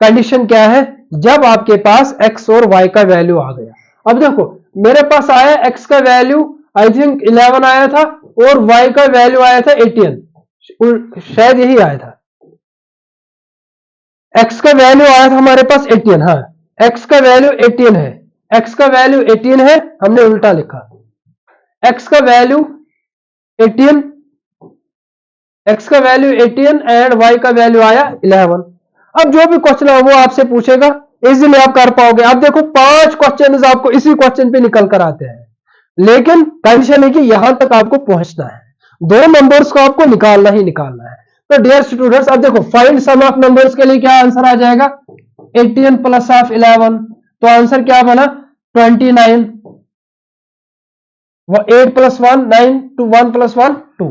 कंडीशन क्या है? जब आपके पास x और y का वैल्यू आ गया। अब देखो मेरे पास आया x का वैल्यू आई थिंक 11 आया था और y का वैल्यू आया था 18, शायद यही आया था। x का वैल्यू आया था हमारे पास 18। हाँ, x का वैल्यू 18 है, x का वैल्यू 18 है, हमने उल्टा लिखा। x का वैल्यू 18, x का वैल्यू 18 एंड y का वैल्यू आया 11। अब जो भी क्वेश्चन है वो आपसे पूछेगा, इजीली आप कर पाओगे। अब देखो 5 क्वेश्चन आपको इसी क्वेश्चन पे निकल कर आते हैं, लेकिन कंडीशन है कि यहां तक आपको पहुंचना है, दो नंबर्स को आपको निकालना ही निकालना है। तो डियर स्टूडेंट्स, अब देखो फाइंड सम ऑफ नंबर्स के लिए क्या आंसर आ जाएगा? 18 प्लस ऑफ 11। तो आंसर क्या बना? 29। 8 प्लस 1 9, 1 प्लस 1 2।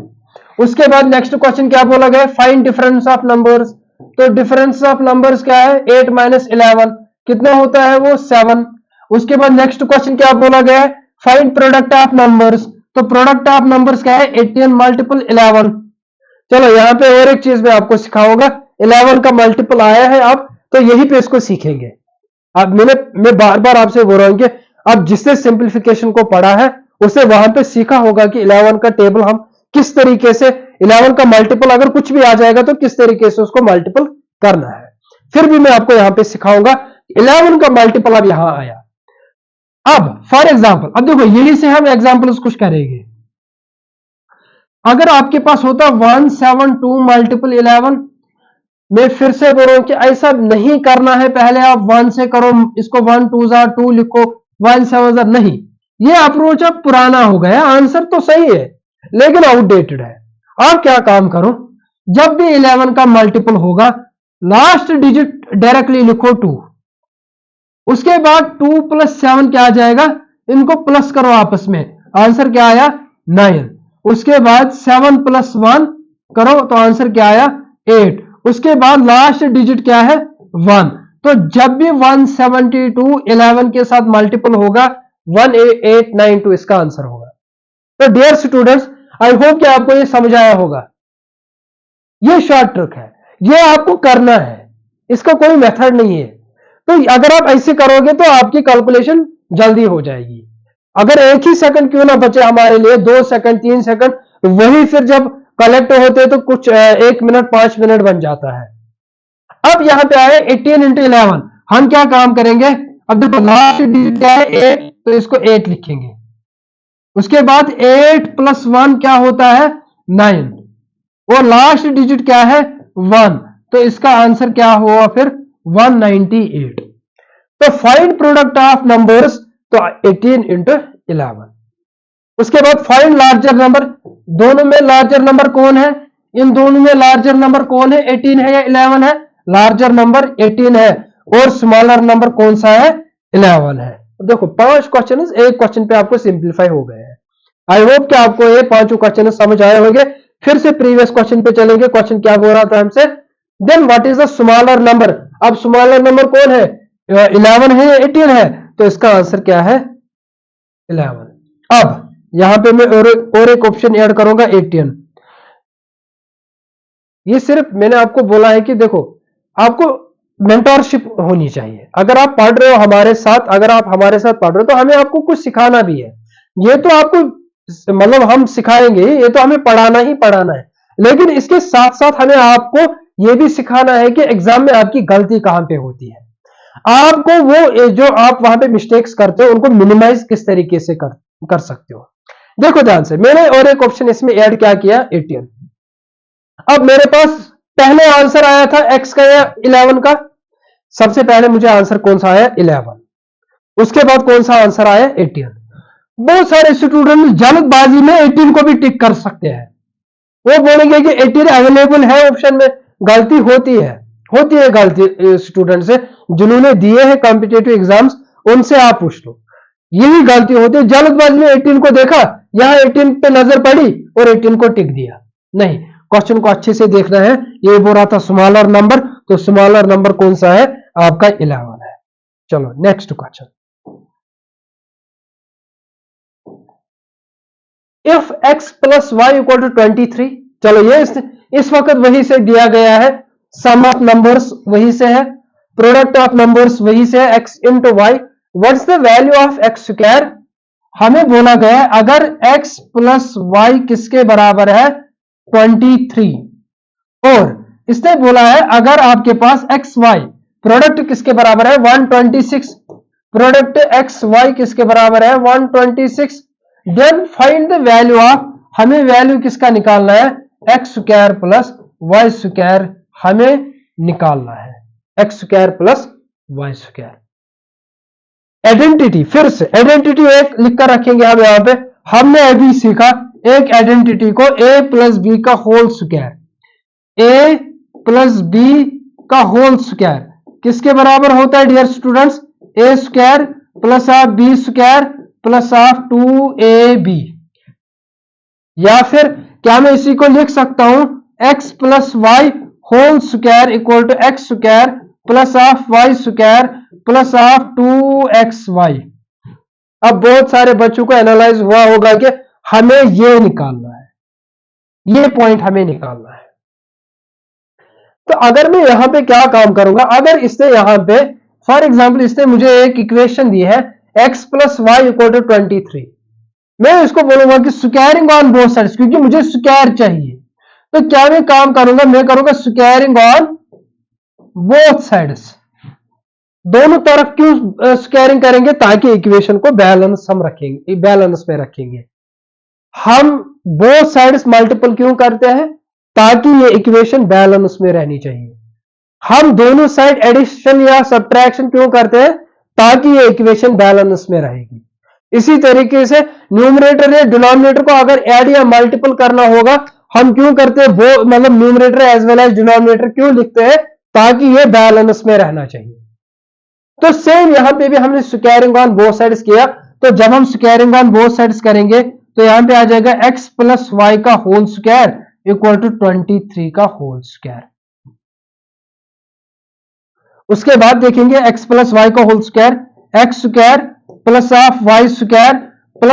उसके बाद नेक्स्ट क्वेश्चन क्या बोला गया? Find difference of numbers. तो डिफरेंस ऑफ नंबर्स क्या है? 8 माइनस 11 कितना होता है? वो 7। उसके बाद नेक्स्ट क्वेश्चन क्या बोला गया है? Find product of numbers. तो प्रोडक्ट ऑफ नंबर्स क्या है? 18 मल्टीपल 11। चलो यहां पे और एक चीज मैं आपको सिखाऊंगा, 11 का मल्टीपल आया है अब, तो यही पे इसको सीखेंगे। अब मैं बार बार आपसे बोल रहा हूं कि अब जिसने सिंप्लीफिकेशन को पढ़ा है उसे वहां पे सीखा होगा कि 11 का टेबल हम किस तरीके से, 11 का मल्टीपल अगर कुछ भी आ जाएगा तो किस तरीके से उसको मल्टीपल करना है। फिर भी मैं आपको यहां पे सिखाऊंगा। 11 का मल्टीपल अब यहां आया। अब फॉर एग्जांपल, अब देखो यही से हम एग्जांपल्स कुछ करेंगे। अगर आपके पास होता 172 मल्टीपल 11, मैं फिर से बोल रहा हूं कि ऐसा नहीं करना है, पहले आप 1 से करो, इसको 1 2 जार 2 लिखो, 1 7 जार, नहीं, ये अप्रोच अब पुराना हो गया। आंसर तो सही है लेकिन आउटडेटेड है। आप क्या काम करो, जब भी 11 का मल्टीपल होगा लास्ट डिजिट डायरेक्टली लिखो 2, उसके बाद 2 प्लस 7 क्या आ जाएगा? इनको प्लस करो आपस में, आंसर क्या आया? 9। उसके बाद 7 प्लस 1 करो तो आंसर क्या आया? 8। उसके बाद लास्ट डिजिट क्या है? 1। तो जब भी 172 11 के साथ मल्टीपल होगा 18892 इसका आंसर होगा। तो डियर स्टूडेंट्स, आई होप कि आपको ये समझ आया होगा। ये शॉर्ट ट्रिक है, ये आपको करना है, इसका कोई मेथड नहीं है। तो अगर आप ऐसे करोगे तो आपकी कैलकुलेशन जल्दी हो जाएगी। अगर एक ही सेकंड क्यों ना बचे हमारे लिए, 2 सेकंड 3 सेकंड, वही फिर जब कलेक्ट होते तो कुछ 1 मिनट 5 मिनट बन जाता है। अब यहां पे आए 18 इंटू 11, हम क्या काम करेंगे? अब देखो लास्ट डिजिट क्या है? 8, तो इसको 8 लिखेंगे। उसके बाद 8 + 1 क्या होता है 9, और लास्ट डिजिट क्या है 1, तो इसका आंसर क्या हुआ फिर 198। तो फाइंड प्रोडक्ट ऑफ नंबर्स, तो 18 × 11। उसके बाद फाइंड लार्जर नंबर, दोनों में लार्जर नंबर कौन है, इन दोनों में लार्जर नंबर कौन है, 18 है या 11 है, लार्जर नंबर 18 है, और स्मॉलर नंबर कौन सा है 11 है। देखो 5 क्वेश्चन एक क्वेश्चन पे आपको सिंप्लीफाई हो गए हैं। आई होप कि आपको ये 5 क्वेश्चन समझ आए होंगे। फिर से प्रीवियस क्वेश्चन पे चलेंगे। क्वेश्चन क्या बोल रहा था हमसे, then what is the smaller number. अब स्मॉलर नंबर कौन है, 11 है या 18 है, तो इसका आंसर क्या है 11। अब यहां पे मैं और एक ऑप्शन ऐड करूंगा 18। ये सिर्फ मैंने आपको बोला है कि देखो आपको मेंटोरशिप होनी चाहिए। अगर आप पढ़ रहे हो हमारे साथ, अगर आप हमारे साथ पढ़ रहे हो तो हमें आपको कुछ सिखाना भी है। ये तो आपको मतलब हम सिखाएंगे, ये तो हमें पढ़ाना ही पढ़ाना है, लेकिन इसके साथ साथ हमें आपको ये भी सिखाना है कि एग्जाम में आपकी गलती कहां पे होती है, आपको वो जो आप वहां पे मिस्टेक्स करते हो उनको मिनिमाइज किस तरीके से कर सकते हो। देखो ध्यान से, मैंने और एक ऑप्शन इसमें ऐड क्या किया 18। अब मेरे पास पहले आंसर आया था x का या 11 का। सबसे पहले मुझे आंसर कौन सा आया 11, उसके बाद कौन सा आंसर आया 18। बहुत सारे स्टूडेंट जल्दबाजी में 18 को भी टिक कर सकते हैं, वो बोलेंगे कि 18 अवेलेबल है ऑप्शन में। गलती होती है गलती स्टूडेंट से, जिन्होंने दिए हैं कॉम्पिटेटिव एग्जाम्स उनसे आप पूछ लो, यही गलती होती है। जल्दबाजी में 18 को देखा, यहां 18 पे नजर पड़ी और 18 को टिक दिया। नहीं, क्वेश्चन को अच्छे से देखना है। ये बोल रहा था स्मॉलर नंबर, तो स्मॉलर नंबर कौन सा है आपका 11 है। चलो next question, if x + y = 23। चलो ये इस वक्त वही से दिया गया है, सम ऑफ नंबर्स वही से है, प्रोडक्ट ऑफ नंबर्स वही से है, x × y। What's the value of x²। हमें बोला गया है अगर x + y किसके बराबर है 23, और इसने बोला है अगर आपके पास एक्स वाई प्रोडक्ट किसके बराबर है 126, प्रोडक्ट एक्स वाई किसके बराबर है 126, then find the value of, हमें वैल्यू किसका निकालना है x² + y², हमें निकालना है x² + y²। आइडेंटिटी, फिर से आइडेंटिटी एक लिखकर रखेंगे हम यहां पे। हमने अभी सीखा एक आइडेंटिटी को a + b का होल स्क्वायर, a + b का होल स्क्वायर किसके बराबर होता है dear students, a² + b² + 2ab। या फिर क्या मैं इसी को लिख सकता हूं x + y whole square = x² + y² + 2xy। अब बहुत सारे बच्चों को एनालाइज हुआ होगा कि हमें यह निकालना है, ये पॉइंट हमें निकालना है। तो अगर मैं यहां पे क्या काम करूंगा, अगर इसने यहां पे फॉर एग्जांपल इसने मुझे एक इक्वेशन दी है x + y = 23, मैं इसको बोलूंगा कि स्क्वायरिंग ऑन बोथ साइड्स, क्योंकि मुझे स्क्वायर चाहिए। तो क्या मैं काम करूंगा, मैं करूंगा स्क्वायरिंग ऑन बोथ साइड्स। दोनों तरफ क्यों स्क्वायरिंग करेंगे, ताकि इक्वेशन को बैलेंस हम रखेंगे, बैलेंस में रखेंगे। हम बोथ साइड्स मल्टीपल क्यों करते हैं, ताकि ये इक्वेशन बैलेंस में रहनी चाहिए। हम दोनों साइड एडिशन या सब्ट्रैक्शन क्यों करते हैं, ताकि ये इक्वेशन बैलेंस में रहेगी। इसी तरीके से न्यूमरेटर या डिनोमिनेटर को अगर ऐड या मल्टीपल करना होगा, हम क्यों करते हैं, वो मतलब numerator as well as denominator क्यों लिखते हैं, ताकि ये बैलेंस में रहना चाहिए। तो सेम यहां पे भी हमने स्क्वायरिंग ऑन बोथ साइड्स किया। तो जब हम स्क्वायरिंग ऑन बोथ साइड्स करेंगे तो यहां पे आ जाएगा x + y का होल स्क्वायर = 23 का होल स्क्वायर। उसके बाद देखेंगे x + y का whole square, x² + y² +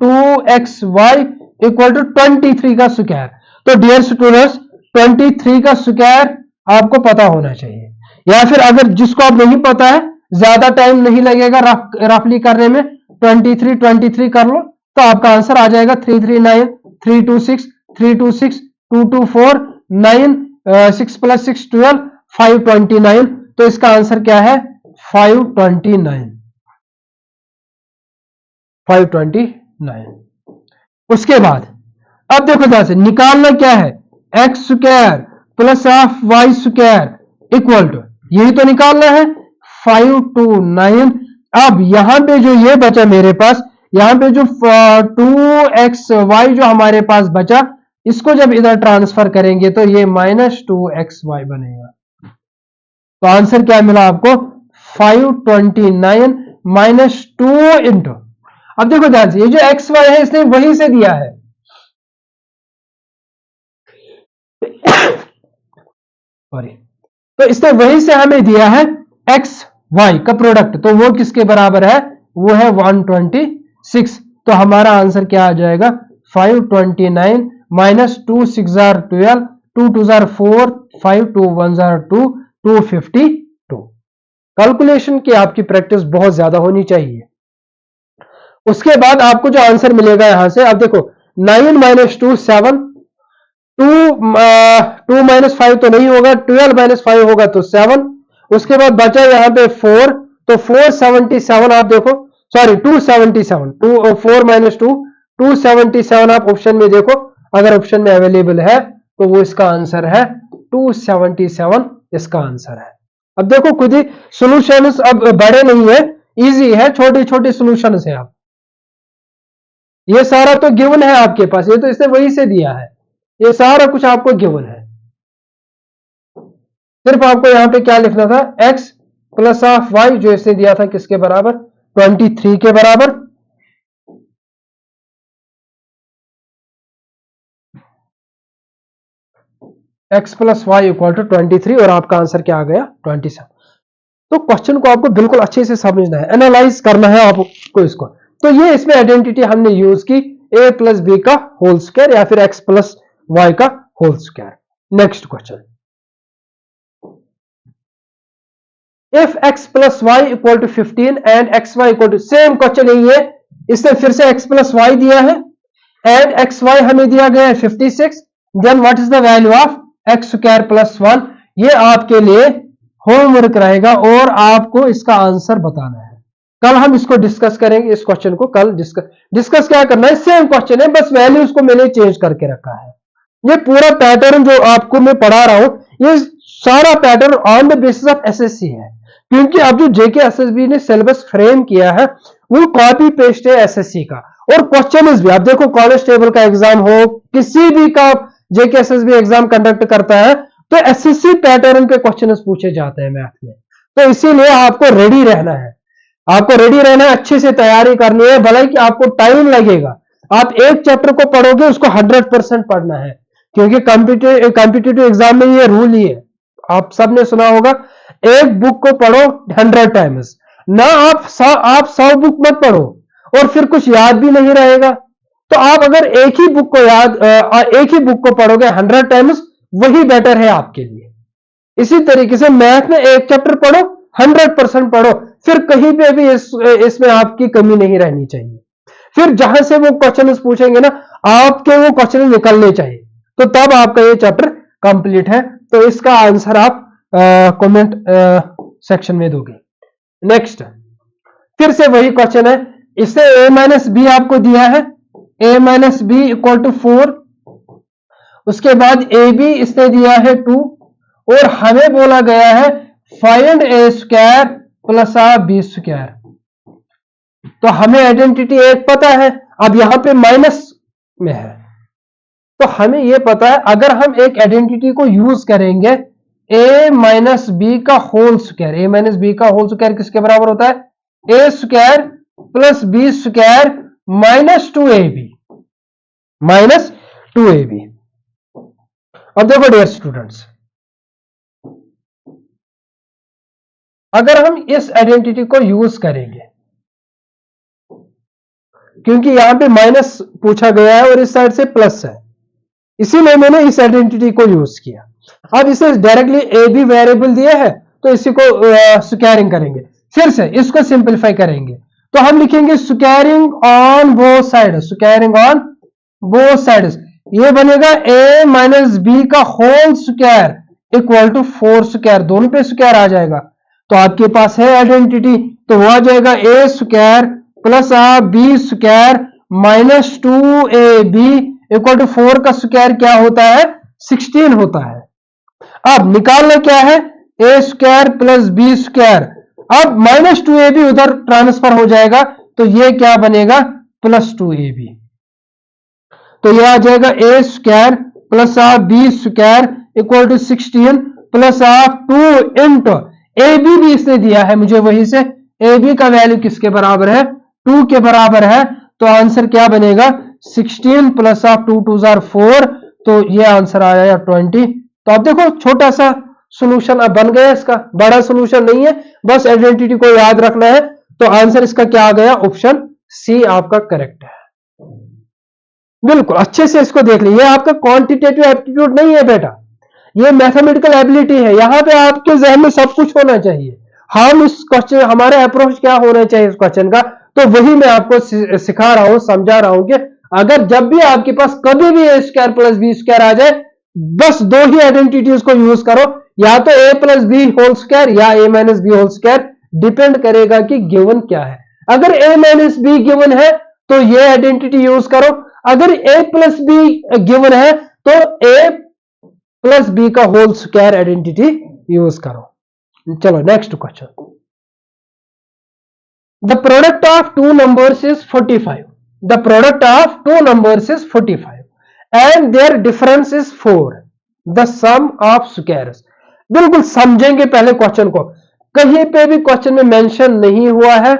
2xy = 23 का स्क्वायर। तो डियर स्टूडेंट्स 23 का स्क्वायर आपको पता होना चाहिए, या फिर अगर जिसको आप नहीं पता है, ज्यादा टाइम नहीं लगेगा रफली करने में, 23 कर लो तो आपका आंसर आ जाएगा 339, 326, 326, 224, 9, 6 + 6 12, 529। तो इसका आंसर क्या है 529, 529। उसके बाद अब देखो ध्यान से निकालना क्या है, x square plus of y square equal to, यही तो निकालना है 529। अब यहां पे जो ये बचा मेरे पास, यहां पे जो 2xy जो हमारे पास बचा, इसको जब इधर ट्रांसफर करेंगे तो ये -2xy बनेगा। तो आंसर क्या मिला आपको, 529 -2 इंटू, अब देखो ध्यान से ये जो xy है इसने वहीं से दिया है सॉरी, तो इसने वहीं से हमें दिया है एक्स वाई का प्रोडक्ट, तो वो किसके बराबर है, वो है 126। तो हमारा आंसर क्या आ जाएगा, 529 -2 6 are 12, 2 2 are 4, 5 2 1 are 2, 252। कैलकुलेशन की आपकी प्रैक्टिस बहुत ज्यादा होनी चाहिए। उसके बाद आपको जो आंसर मिलेगा यहां से, अब देखो 9 - 2 7, 2 - 5 तो नहीं होगा, 12 - 5 होगा तो 7, उसके बाद बचा यहां पे 4, तो 477 आप देखो, सॉरी 277, 4 - 2 277 आप ऑप्शन में देखो, अगर ऑप्शन में अवेलेबल है तो वो इसका आंसर है 277, इसका आंसर है। अब देखो खुद ही सॉल्यूशंस अब बड़े नहीं है, इजी है, छोटे छोटे सॉल्यूशंस है। आप ये सारा तो गिवन है आपके पास, ये तो इसने वही से दिया है, ये सारा कुछ आपको गिवन है। सिर्फ आपको यहां पे क्या लिखना था, x प्लस ऑफ वाई जो इसने दिया था किसके बराबर, 23 के बराबर। x plus Y equal to 23 और आपका आंसर क्या आ गया, 27। तो क्वेश्चन को आपको बिल्कुल अच्छे से समझना है, एनालाइज करना है आपको इसको। तो ये इसमें आइडेंटिटी हमने यूज की, a प्लस बी का होल स्क्वायर या फिर x प्लस वाई का whole square. Next question, if x plus Y equal to 15 and x y equal to, same question यही है, इसने फिर से x प्लस वाई दिया है एंड एक्स वाई हमें दिया गया है 56, then what is the value of x square plus 1। ये आपके लिए होमवर्क रहेगा और आपको इसका आंसर बताना है। कल हम इसको डिस्कस करेंगे, इस क्वेश्चन को कल डिस्कस क्या करना है, सेम क्वेश्चन है, बस वैल्यूज को मैंने चेंज करके रखा है। ये पूरा पैटर्न जो आपको मैं पढ़ा रहा हूं, ये सारा pattern on the basis of SSC है, क्योंकि अब जो जेके एसएसबी ने सिलेबस फ्रेम किया है वो कॉपी पेस्ट है एसएससी का। और क्वेश्चन भी आप देखो, कांस्टेबल का एग्जाम हो, किसी भी का जेके एसएसबी एग्जाम कंडक्ट करता है तो एसएससी पैटर्न पे क्वेश्चन पूछे जाते हैं मैथ में। तो इसीलिए आपको रेडी रहना है, आपको रेडी रहना है, अच्छे से तैयारी करनी है, भले कि आपको टाइम लगेगा। आप एक चैप्टर को पढ़ोगे उसको 100% पढ़ना है, क्योंकि कॉम्पिटिटिव एग्जाम में ये रूल ही है, आप सबने सुना होगा, एक बुक को पढ़ो 100 टाइम्स ना, आप 100 बुक मत पढ़ो और फिर कुछ याद भी नहीं रहेगा। तो आप अगर एक ही बुक को पढ़ोगे 100 टाइम्स, वही बेटर है आपके लिए। इसी तरीके से मैथ में एक चैप्टर पढ़ो, 100% पढ़ो, फिर कहीं पे भी इसमें आपकी कमी नहीं रहनी चाहिए। फिर जहां से वो क्वेश्चन पूछेंगे ना, आपके वो क्वेश्चन निकलने चाहिए, तो तब आपका ये चैप्टर कंप्लीट है। तो इसका आंसर आप कमेंट सेक्शन में दोगे। नेक्स्ट, फिर से वही क्वेश्चन है, इससे a माइनस बी आपको दिया है, a minus b equal to 4, उसके बाद ए बी इसने दिया है 2 और हमें बोला गया है फाइंड ए स्क्वायर प्लस बी स्क्वायर। तो हमें आइडेंटिटी एक पता है, अब यहां पे माइनस में है, तो हमें यह पता है अगर हम एक आइडेंटिटी को यूज करेंगे, a माइनस बी का whole square, a minus b का होल स्क्वायर किसके बराबर होता है, a square plus B square minus 2ab, minus 2ab। अब देखो डियर स्टूडेंट्स, अगर हम इस आइडेंटिटी को यूज करेंगे, क्योंकि यहां पे माइनस पूछा गया है और इस साइड से प्लस है, इसीलिए मैंने इस आइडेंटिटी को यूज किया। अब इसे डायरेक्टली ए बी वेरिएबल दिए है तो इसी को स्क्वायरिंग करेंगे, फिर से इसको सिंपलीफाई करेंगे, तो हम लिखेंगे squaring on both side, squaring on both sides, ये बनेगा a माइनस बी का whole square equal to 4 square, दोनों पे स्क्वायर आ जाएगा, तो आपके पास है आइडेंटिटी, तो वो आ जाएगा a square plus B square -2ab equal to 4 का स्क्वायर क्या होता है? 16 होता है। अब निकालना क्या है? a square plus B square. अब -2ab उधर ट्रांसफर हो जाएगा तो ये क्या बनेगा? +2ab। तो ये आ जाएगा a square plus of b square equal to 16 plus of 2 into a b भी इसने दिया है मुझे, वही से ए बी का वैल्यू किसके बराबर है? 2 के बराबर है। तो आंसर क्या बनेगा? 16 प्लस ऑफ 2 2 जार 4। तो ये आंसर आया 20। तो अब देखो छोटा सा सोल्यूशन अब बन गया, इसका बड़ा सोल्यूशन नहीं है, बस आइडेंटिटी को याद रखना है। तो आंसर इसका क्या आ गया? ऑप्शन सी आपका करेक्ट है। बिल्कुल अच्छे से इसको देख लीजिए, आपका क्वांटिटेटिव एप्टीट्यूड नहीं है बेटा, ये मैथमेटिकल एबिलिटी है। यहां पे आपके जहन में सब कुछ होना चाहिए। हम इस क्वेश्चन, हमारा अप्रोच क्या होना चाहिए इस क्वेश्चन का, तो वही मैं आपको सिखा रहा हूं, समझा रहा हूं कि अगर जब भी आपके पास कभी भी ए स्क्वायर प्लस बी स्क्वायर आ जाए, बस दो ही आइडेंटिटीज को यूज करो, या तो a plus B whole square या a minus b whole square, depend करेगा कि गिवन क्या है। अगर ए माइनस बी गिवन है तो ये आइडेंटिटी यूज करो, अगर ए प्लस बी गिवन है तो ए प्लस बी का होल स्क्वायर आइडेंटिटी यूज करो। चलो next question. The product of two numbers is 45। The product of two numbers is 45 and their difference is 4। The sum of squares. बिल्कुल समझेंगे पहले क्वेश्चन को, कहीं पे भी क्वेश्चन में मेंशन नहीं हुआ है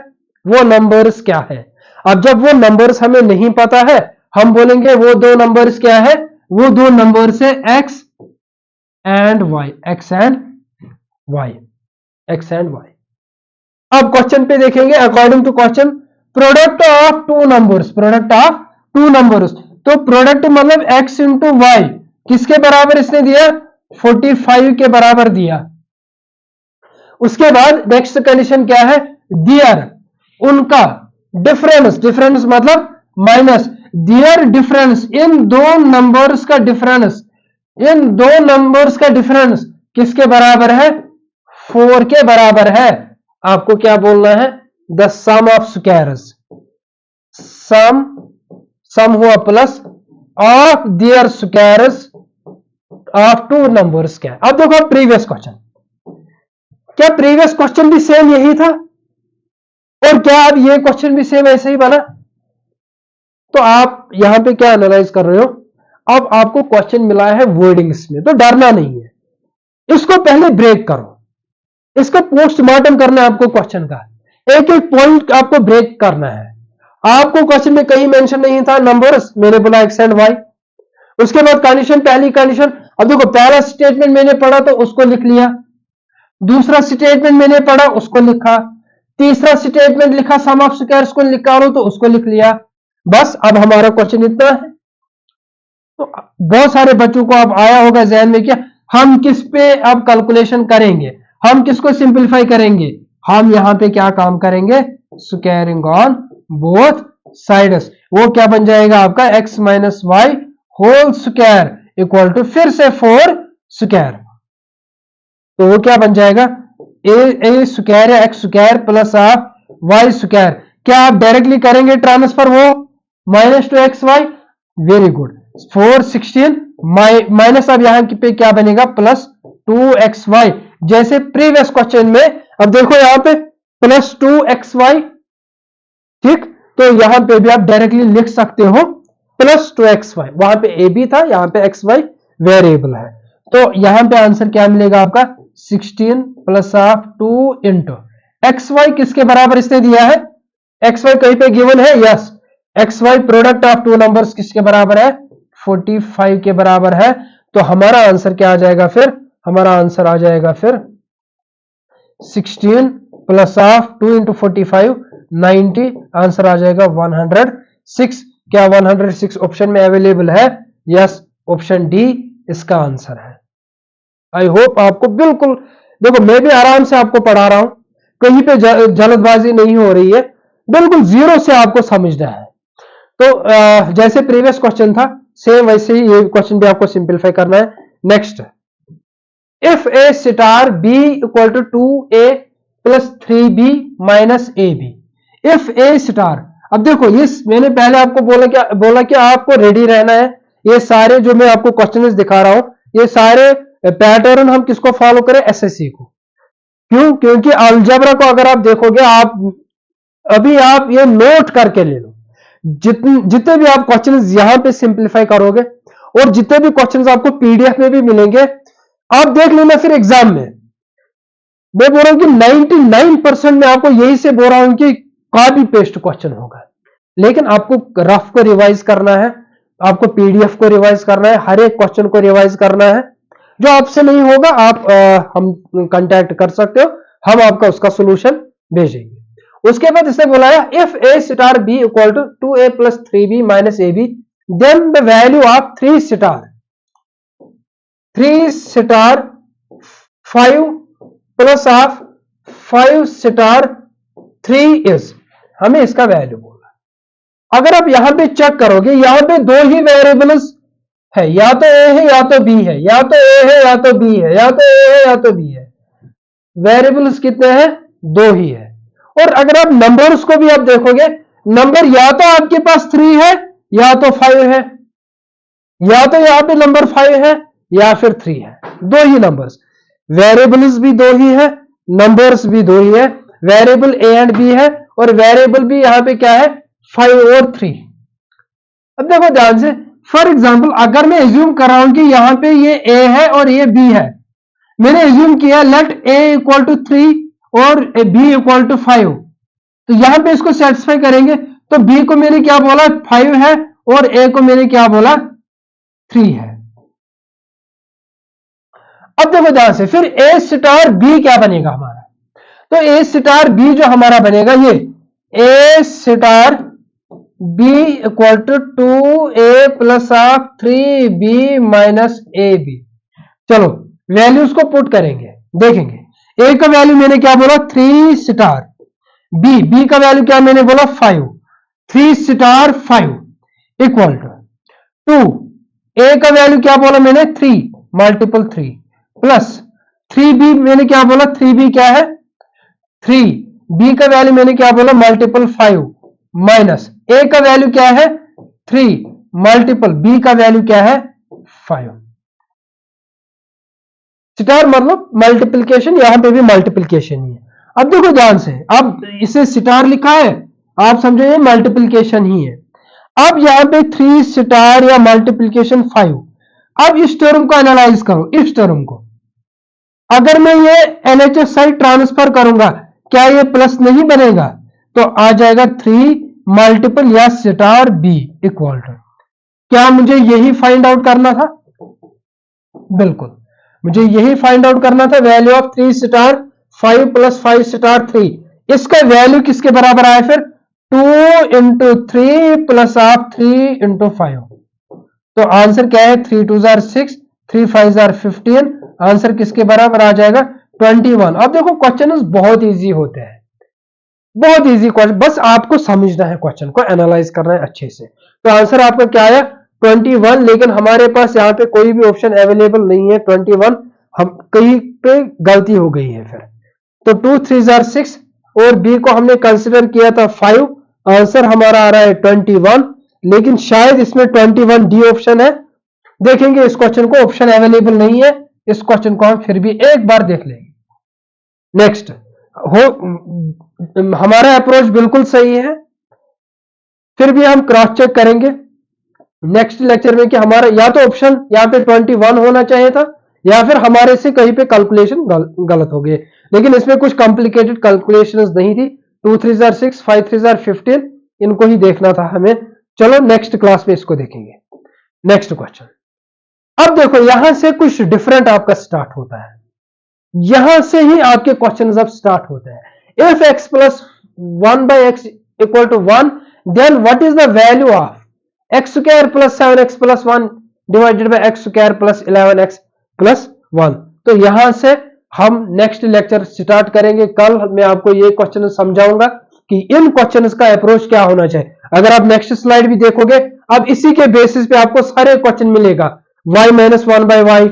वो नंबर्स क्या है। अब जब वो नंबर्स हमें नहीं पता है, हम बोलेंगे वो दो नंबर्स क्या है? वो दो नंबर्स है x and y, x and y, x and y। अब क्वेश्चन पे देखेंगे according to question, product of two numbers, product of two numbers, तो प्रोडक्ट मतलब x इंटू वाई किसके बराबर इसने दिया? 45 के बराबर दिया। उसके बाद नेक्स्ट कंडीशन क्या है? दियर, उनका डिफरेंस, डिफरेंस मतलब माइनस, दियर डिफरेंस, इन दो नंबर्स का डिफरेंस, इन दो नंबर्स का डिफरेंस किसके बराबर है? 4 के बराबर है। आपको क्या बोलना है? The sum of squares, sum हुआ plus of their squares of two numbers क्या है। अब देखो प्रीवियस क्वेश्चन, क्या प्रीवियस क्वेश्चन भी सेम यही था? और क्या अब ये क्वेश्चन भी सेम ऐसे ही बना? तो आप यहां पे क्या एनालाइज कर रहे हो? अब आपको क्वेश्चन मिला है वर्डिंग्स में, तो डरना नहीं है, इसको पहले ब्रेक करो, इसका पोस्टमार्टम करना है आपको क्वेश्चन का, एक एक पॉइंट आपको ब्रेक करना है। आपको क्वेश्चन में कहीं मेंशन नहीं था नंबर्स, मैंने बोला एक्स एंड वाई। उसके बाद कंडीशन, पहली कंडीशन, अब देखो पहला स्टेटमेंट मैंने पढ़ा तो उसको लिख लिया, दूसरा स्टेटमेंट मैंने पढ़ा उसको लिखा, तीसरा स्टेटमेंट लिखा सम ऑफ स्क्वायर्स को निकालो तो उसको लिख लिया। बस अब हमारा क्वेश्चन इतना है। तो बहुत सारे बच्चों को अब आया होगा जहन में क्या हम किस पे अब कैलकुलेशन करेंगे, हम किसको सिंपलीफाई करेंगे? हम यहां पे क्या काम करेंगे? Squaring on both sides. वो क्या बन जाएगा आपका? x minus y whole square equal to फिर से 4 स्क्वायर। तो वो क्या बन जाएगा? ए स्क्वायर है x square plus of y square. क्या आप डायरेक्टली करेंगे ट्रांसफर वो minus two x y? Very good. 4 16 minus, अब यहां पे क्या बनेगा? प्लस 2xy, जैसे प्रीवियस क्वेश्चन में। अब देखो यहां पे प्लस 2xy, ठीक, तो यहां पे भी आप डायरेक्टली लिख सकते हो प्लस 2xy। वहां पे ए बी था, यहां पे xy वेरिएबल है, तो यहां पे आंसर क्या मिलेगा आपका? 16 प्लस ऑफ 2 इंटू xy किसके बराबर इसने दिया है? xy कहीं पे गिवन है? Yes, xy product of two numbers किसके बराबर है? 45 के बराबर है। तो हमारा आंसर क्या आ जाएगा फिर? हमारा आंसर आ जाएगा फिर 16 प्लस ऑफ 2 इंटू 45 90, आंसर आ जाएगा 106। क्या 106 ऑप्शन में अवेलेबल है? यस, ऑप्शन डी इसका आंसर है। आई होप आपको बिल्कुल, देखो मैं भी आराम से आपको पढ़ा रहा हूं, कहीं पे जल्दबाजी नहीं हो रही है, बिल्कुल जीरो से आपको समझना है। तो जैसे प्रीवियस क्वेश्चन था सेम वैसे ही ये क्वेश्चन भी आपको सिंपलीफाई करना है। Next, if a star b equal to 2a plus 3b minus ab, if a star, अब देखो ये मैंने पहले आपको बोला कि आपको रेडी रहना है। ये सारे जो मैं आपको क्वेश्चन दिखा रहा हूं, ये सारे पैटर्न हम किसको फॉलो करें? एसएससी को। क्यों? क्योंकि अलजेब्रा को अगर आप देखोगे, आप ये नोट करके ले लो, जितने भी आप क्वेश्चन यहां पे सिंप्लीफाई करोगे और जितने भी क्वेश्चन आपको पीडीएफ में भी मिलेंगे, आप देख लेना फिर एग्जाम में। मैं बोल रहा हूं कि 99% में आपको यही से बोल रहा हूं कि कॉपी पेस्ट क्वेश्चन होगा, लेकिन आपको रफ को रिवाइज करना है, आपको पीडीएफ को रिवाइज करना है, हर एक क्वेश्चन को रिवाइज करना है। जो आपसे नहीं होगा आप हम कांटेक्ट कर सकते हो, हम आपका उसका सोल्यूशन भेजेंगे। उसके बाद इसे बोला है if a star b equal to 2a plus 3b minus a b then the value of 3 star 5 plus of 5 star 3 is, हमें इसका वैल्यू बोला। अगर आप यहां पे चेक करोगे, यहां पे दो ही वेरिएबल्स है, या तो ए है या तो बी है, या तो ए है या तो बी है, या तो ए है या तो बी है। वेरिएबल्स कितने हैं? दो ही है। और अगर आप नंबर्स को भी आप देखोगे, नंबर या तो आपके पास 3 है या तो 5 है, या तो यहां पे नंबर 5 है या फिर 3 है, दो ही नंबर्स। वेरिएबल्स भी दो ही है, नंबर्स भी दो ही है, वेरिएबल ए एंड बी है, और वेरिएबल भी यहां पे क्या है? 5 और 3। अब देखो ध्यान से, फॉर एग्जाम्पल अगर मैं एज्यूम कर रहा हूं कि यहां पे ये ए है और ये बी है, मैंने एज्यूम किया लेट ए इक्वल टू 3 और बी इक्वल टू 5, तो यहां पे इसको सेटिस्फाई करेंगे। तो बी को मैंने क्या बोला? 5 है, और ए को मैंने क्या बोला? 3 है। अब देखो ध्यान से, फिर ए स्टार बी क्या बनेगा हमारा? तो ए स्टार बी जो हमारा बनेगा, ये a star b equal to 2a plus of 3b minus a b. चलो वैल्यूज को पुट करेंगे, देखेंगे। ए का वैल्यू मैंने क्या बोला? 3 स्टार, बी का वैल्यू क्या मैंने बोला? 5, 3 स्टार 5 इक्वल टू 2, ए का वैल्यू क्या बोला मैंने? 3 मल्टीपल 3 प्लस 3b मैंने क्या बोला? 3b क्या है? 3, बी का वैल्यू मैंने क्या बोला? मल्टीपल 5 माइनस ए का वैल्यू क्या है? 3 मल्टीपल बी का वैल्यू क्या है? 5। स्टार मतलब मल्टीप्लिकेशन, यहां पे भी मल्टीप्लिकेशन ही है। अब देखो ध्यान से, अब इसे स्टार लिखा है, आप समझो ये मल्टीप्लिकेशन ही है। अब यहां पे 3 स्टार या मल्टीप्लिकेशन 5। अब इस टर्म को एनालाइज करो, इस टर्म को अगर मैं ये एलएचएस साइड ट्रांसफर करूंगा, क्या ये प्लस नहीं बनेगा? तो आ जाएगा 3 मल्टीपल या स्टार बी इक्वल टू, क्या मुझे यही फाइंड आउट करना था? बिल्कुल, मुझे यही फाइंड आउट करना था। Value of 3 star 5 plus 5 star 3, इसका वैल्यू किसके बराबर आया फिर? 2 इंटू 3 प्लस ऑफ 3 इंटू 5। तो आंसर क्या है? 3 2 जार 6, 3 5 जार 15। आंसर किसके बराबर आ जाएगा? 21। अब देखो क्वेश्चन बहुत इजी होते हैं, बहुत इजी क्वेश्चन, बस आपको समझना है, क्वेश्चन को एनालाइज करना है अच्छे से। तो आंसर आपका क्या आया? 21। लेकिन हमारे पास यहाँ पे कोई भी ऑप्शन अवेलेबल नहीं है 21, हम कहीं पे गलती हो गई है फिर। तो 2 3 जार 6 और बी को हमने कंसिडर किया था 5, आंसर हमारा आ रहा है 21। लेकिन शायद इसमें 21 डी ऑप्शन है, देखेंगे इस क्वेश्चन को, ऑप्शन अवेलेबल नहीं है। इस क्वेश्चन को हम फिर भी एक बार देख लेंगे। नेक्स्ट हमारा अप्रोच बिल्कुल सही है, फिर भी हम क्रॉस चेक करेंगे नेक्स्ट लेक्चर में कि हमारा या तो ऑप्शन यहाँ पे 21 होना चाहिए था, या फिर हमारे से कहीं पे कैलकुलेशन गलत हो गए। लेकिन इसमें कुछ कॉम्प्लिकेटेड कैलकुलेशंस नहीं थी। 2 3 जार 6, 5 3 जार 15, इनको ही देखना था हमें। चलो नेक्स्ट क्लास में इसको देखेंगे। नेक्स्ट क्वेश्चन, अब देखो यहां से कुछ डिफरेंट आपका स्टार्ट होता है, यहां से ही आपके क्वेश्चन अब स्टार्ट होते हैं। If x plus 1 by x equal to 1, then what is the value of x square plus 7x plus 1 divided by x square plus 11x plus 1। तो यहां से हम नेक्स्ट लेक्चर स्टार्ट करेंगे। कल मैं आपको ये क्वेश्चन समझाऊंगा कि इन क्वेश्चंस का अप्रोच क्या होना चाहिए। अगर आप नेक्स्ट स्लाइड भी देखोगे, अब इसी के बेसिस पे आपको सारे क्वेश्चन मिलेगा। y माइनस 1 बाई वाई,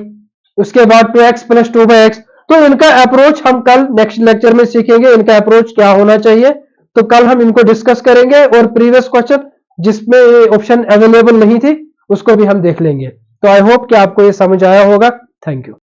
उसके बाद 2x प्लस 2 बाई एक्स। तो इनका अप्रोच हम कल नेक्स्ट लेक्चर में सीखेंगे, इनका अप्रोच क्या होना चाहिए। तो कल हम इनको डिस्कस करेंगे और प्रीवियस क्वेश्चन जिसमें ये ऑप्शन अवेलेबल नहीं थी उसको भी हम देख लेंगे। तो आई होप कि आपको ये समझ आया होगा। Thank you.